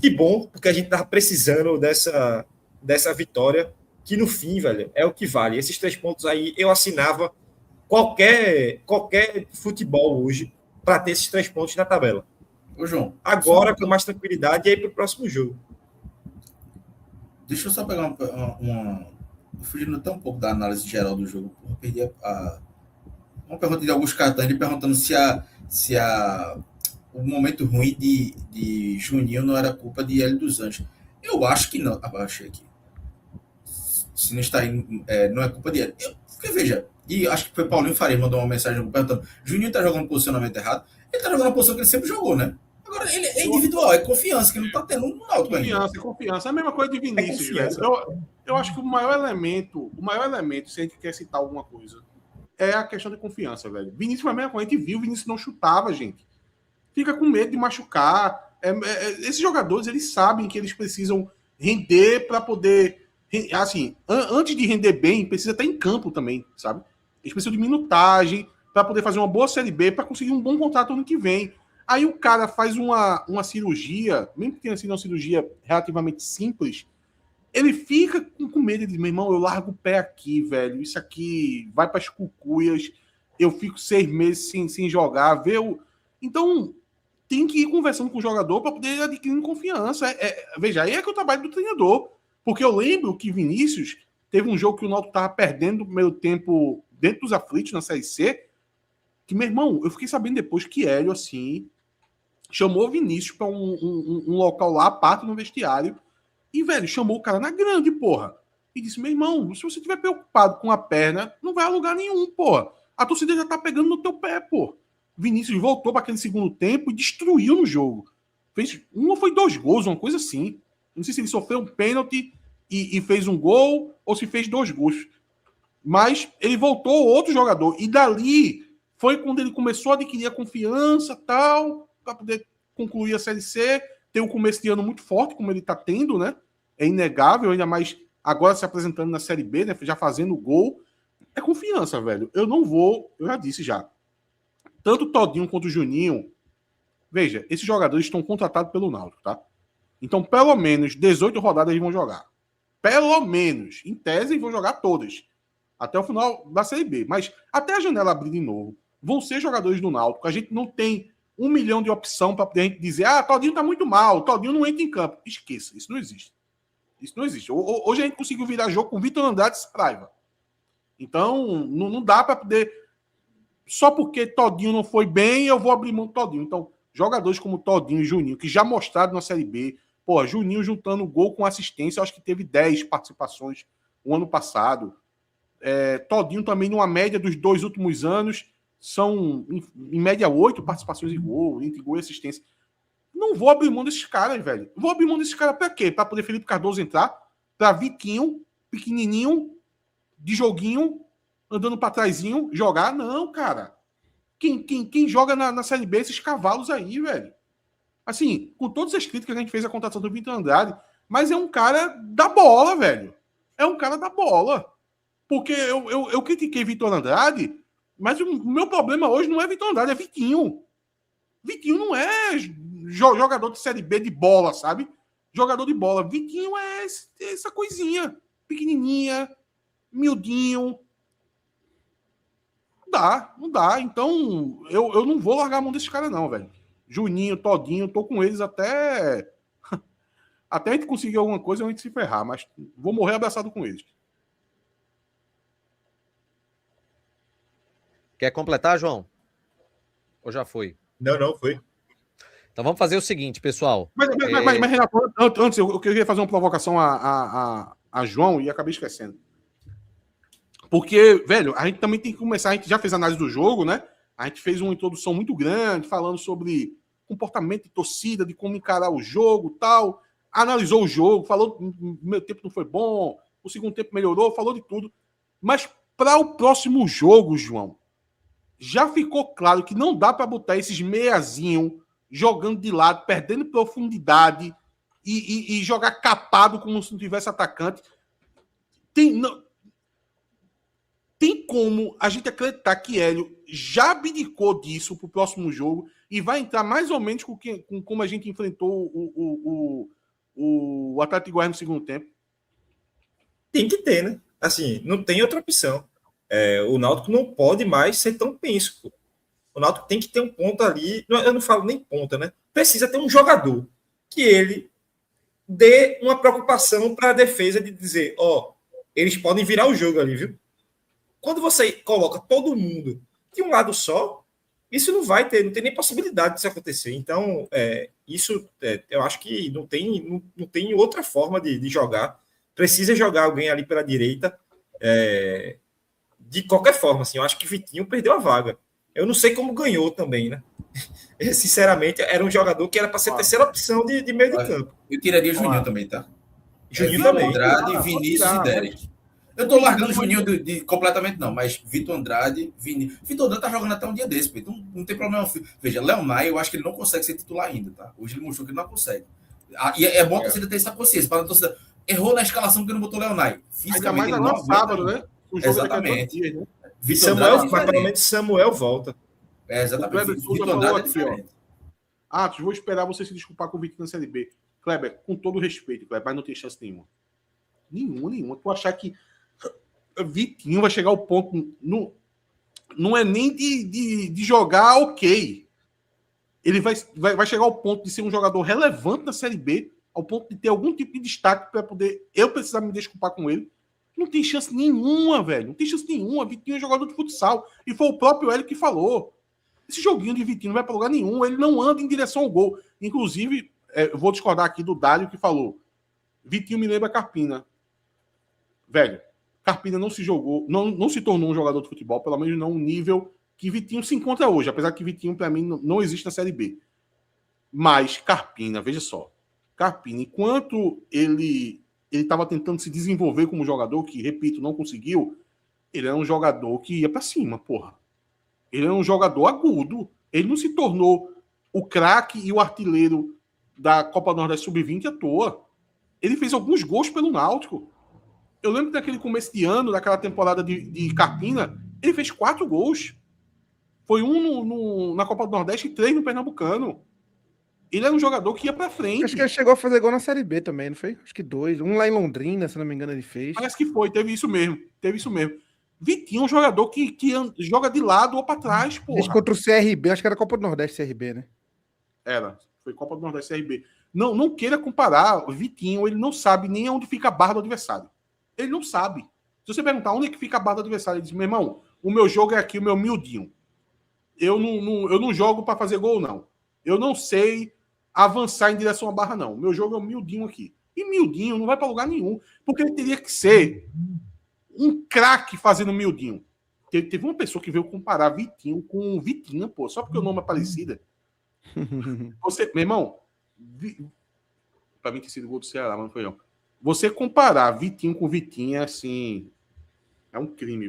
Que bom, porque a gente estava precisando dessa vitória, que no fim, velho, é o que vale. Esses 3 pontos aí, eu assinava qualquer futebol hoje para ter esses 3 pontos na tabela.
Ô, João.
Agora, com mais tranquilidade, e aí para o próximo jogo.
Deixa eu só pegar fugindo até um pouco da análise geral do jogo. Eu perdi uma pergunta de Augusto Catani perguntando se o momento ruim de Juninho não era culpa de Hélio dos Anjos. Eu acho que não. Achei aqui. Se não está aí, não é culpa de Hélio. Porque veja, e acho que foi Paulinho Faria mandou uma mensagem perguntando: Juninho está jogando no posicionamento errado? Ele está jogando na posição que ele sempre jogou, né? Agora, ele é individual, é confiança, que ele não está tendo um alto ainda.
Confiança. É a mesma coisa de Vinícius, velho. Eu acho que o maior elemento, se a gente quer citar alguma coisa, é a questão de confiança, velho. Vinícius foi a mesma coisa, a gente viu, Vinícius não chutava, gente. Fica com medo de machucar. Esses jogadores, eles sabem que eles precisam render para poder... Assim, antes de render bem, precisa estar em campo também, sabe? Eles precisam de minutagem para poder fazer uma boa Série B, para conseguir um bom contrato ano que vem. Aí o cara faz uma cirurgia, mesmo que tenha sido uma cirurgia relativamente simples, ele fica com medo de, meu irmão, eu largo o pé aqui, velho, isso aqui vai para as cucuias, eu fico 6 meses sem jogar, Então, tem que ir conversando com o jogador para poder adquirir confiança. Veja, aí é que é o trabalho do treinador, porque eu lembro que Vinícius teve um jogo que o Náutico estava perdendo no primeiro tempo dentro dos aflitos na Série C, que, meu irmão, eu fiquei sabendo depois que Hélio, assim, chamou o Vinícius para um local lá, a parte no vestiário, e, velho, chamou o cara na grande, porra. E disse, meu irmão, se você estiver preocupado com a perna, não vai a lugar nenhum, porra. A torcida já tá pegando no teu pé, porra. Vinícius voltou para aquele segundo tempo e destruiu no jogo. Fez um foi 2 gols, uma coisa assim. Não sei se ele sofreu um pênalti e fez um gol, ou se fez 2 gols. Mas ele voltou outro jogador. E dali foi quando ele começou a adquirir a confiança tal, para poder concluir a Série C, ter um começo de ano muito forte, como ele está tendo, né? É inegável, ainda mais agora se apresentando na Série B, né? Já fazendo gol. É confiança, velho. Eu já disse já. Tanto o Todinho quanto o Juninho, veja, esses jogadores estão contratados pelo Náutico, tá? Então, pelo menos 18 rodadas eles vão jogar. Pelo menos. Em tese, vão jogar todas. Até o final da Série B. Mas até a janela abrir de novo, vão ser jogadores do Náutico. A gente não tem 1 milhão de opção para poder dizer, Todinho tá muito mal, Todinho não entra em campo. Esqueça, isso não existe. Isso não existe. Hoje a gente conseguiu virar jogo com Vitor Andrade e Saraiva. Então, não dá para poder... Só porque Todinho não foi bem, eu vou abrir mão do Todinho. Então, jogadores como Todinho e Juninho, que já mostraram na Série B, Juninho juntando gol com assistência, eu acho que teve 10 participações o ano passado. Todinho também, numa média dos 2 últimos anos, são, em média, 8 participações em gol, entre gol e assistência. Não vou abrir mão desses caras, velho. Vou abrir mão desses caras pra quê? Pra poder Felipe Cardoso entrar, pra Vitinho, pequenininho, de joguinho, andando pra trásinho, jogar? Não, cara. Quem joga na Série B, esses cavalos aí, velho. Assim, com todas as críticas que a gente fez à contratação do Vitor Andrade, mas é um cara da bola, velho. É um cara da bola. Porque eu critiquei Vitor Andrade, mas o meu problema hoje não é Vitor Andrade, é Vitinho. Vitinho não é jogador de Série B de bola, sabe? Jogador de bola. Vitinho é essa coisinha. Pequenininha, miudinho. Não dá. Então, eu não vou largar a mão desses caras não, velho. Juninho, Todinho, tô com eles até a gente conseguir alguma coisa, a gente se ferrar, mas vou morrer abraçado com eles.
Quer completar, João? Ou já foi?
Não, foi.
Então vamos fazer o seguinte, pessoal.
Mas Renato, antes eu queria fazer uma provocação a João e acabei esquecendo. Porque, velho, a gente também tem que começar, a gente já fez análise do jogo, né? A gente fez uma introdução muito grande, falando sobre comportamento de torcida, de como encarar o jogo, tal. Analisou o jogo, falou que o primeiro tempo não foi bom, o segundo tempo melhorou, falou de tudo. Mas para o próximo jogo, João, já ficou claro que não dá para botar esses meiazinho jogando de lado, perdendo profundidade e jogar capado como se não tivesse atacante.
Tem como a gente acreditar que Hélio já abdicou disso pro próximo jogo e vai entrar mais ou menos com como a gente enfrentou o Atlético Goiás no segundo tempo?
Tem que ter, né? Assim, não tem outra opção. O Náutico não pode mais ser tão penso. Pô. O Náutico tem que ter um ponto ali. Eu não falo nem ponta, né? Precisa ter um jogador que ele dê uma preocupação para a defesa de dizer, eles podem virar o jogo ali, viu? Quando você coloca todo mundo de um lado só, isso não tem nem possibilidade disso acontecer. Então, eu acho que não tem outra forma de jogar. Precisa jogar alguém ali pela direita. De qualquer forma, assim, eu acho que Vitinho perdeu a vaga. Eu não sei como ganhou também, né? Sinceramente, era um jogador que era para ser a terceira opção de meio de campo.
Eu tiraria o Juninho também, tá?
Juninho também.
Andrade, Vinícius e Derek. Eu tô largando o Juninho completamente, não, mas Vitor Andrade, Vinícius. Vitor Andrade tá jogando até um dia desse, então não tem problema. Veja, Leonai, eu acho que ele não consegue ser titular ainda, tá? Hoje ele mostrou que ele não consegue. E é bom a torcida ter essa consciência, para a torcida. Errou na escalação porque não botou Leonai.
Fisicamente, ainda mais agora sábado, né?
O jogo exatamente.
Dias, né?
Mas pelo menos Samuel volta.
Exatamente. Vitor Andrade é diferente.
Vou esperar você se desculpar com o Vitinho na Série B. Kleber, com todo respeito, Kleber, mas não tem chance nenhuma. Nenhuma. Tu achar que Vitinho vai chegar ao ponto... Não é nem de jogar ok. Ele vai chegar ao ponto de ser um jogador relevante na Série B, ao ponto de ter algum tipo de destaque para poder eu precisar me desculpar com ele. Não tem chance nenhuma, velho. Não tem chance nenhuma. Vitinho é jogador de futsal. E foi o próprio Hélio que falou. Esse joguinho de Vitinho não vai para lugar nenhum. Ele não anda em direção ao gol. Inclusive, eu vou discordar aqui do Dálio que falou. Vitinho me lembra Carpina. Velho, Carpina não se jogou, não se tornou um jogador de futebol, pelo menos não um nível que Vitinho se encontra hoje. Apesar que Vitinho, para mim, não existe na Série B. Mas Carpina, veja só. Carpina, enquanto ele estava tentando se desenvolver como jogador, que, repito, não conseguiu, ele era um jogador que ia para cima, porra. Ele era um jogador agudo. Ele não se tornou o craque e o artilheiro da Copa Nordeste Sub-20 à toa. Ele fez alguns gols pelo Náutico. Eu lembro daquele começo de ano, daquela temporada de Carpina, ele fez 4 gols. Foi um na Copa do Nordeste e 3 no Pernambucano. Ele era um jogador que ia pra frente.
Acho que ele chegou a fazer gol na Série B também, não foi? Acho que 2. Um lá em Londrina, se não me engano, ele fez.
Parece que foi, teve isso mesmo. Vitinho é um jogador que joga de lado ou pra trás, porra.
Fez contra o CRB, acho que era Copa do Nordeste CRB, né?
Foi Copa do Nordeste CRB. Não queira comparar o Vitinho, ele não sabe nem onde fica a barra do adversário. Ele não sabe. Se você perguntar onde é que fica a barra do adversário, ele diz, meu irmão, o meu jogo é aqui, o meu miudinho. Eu não jogo pra fazer gol, não. Eu não sei avançar em direção à barra, não. Meu jogo é o miudinho aqui. E miudinho não vai para lugar nenhum. Porque ele teria que ser um craque fazendo miudinho. Teve uma pessoa que veio comparar Vitinho com Vitinha, pô. Só porque o nome é parecido. Meu irmão, para mim ter sido gol do Ceará, mas não foi não. Você comparar Vitinho com Vitinha, assim, é um crime,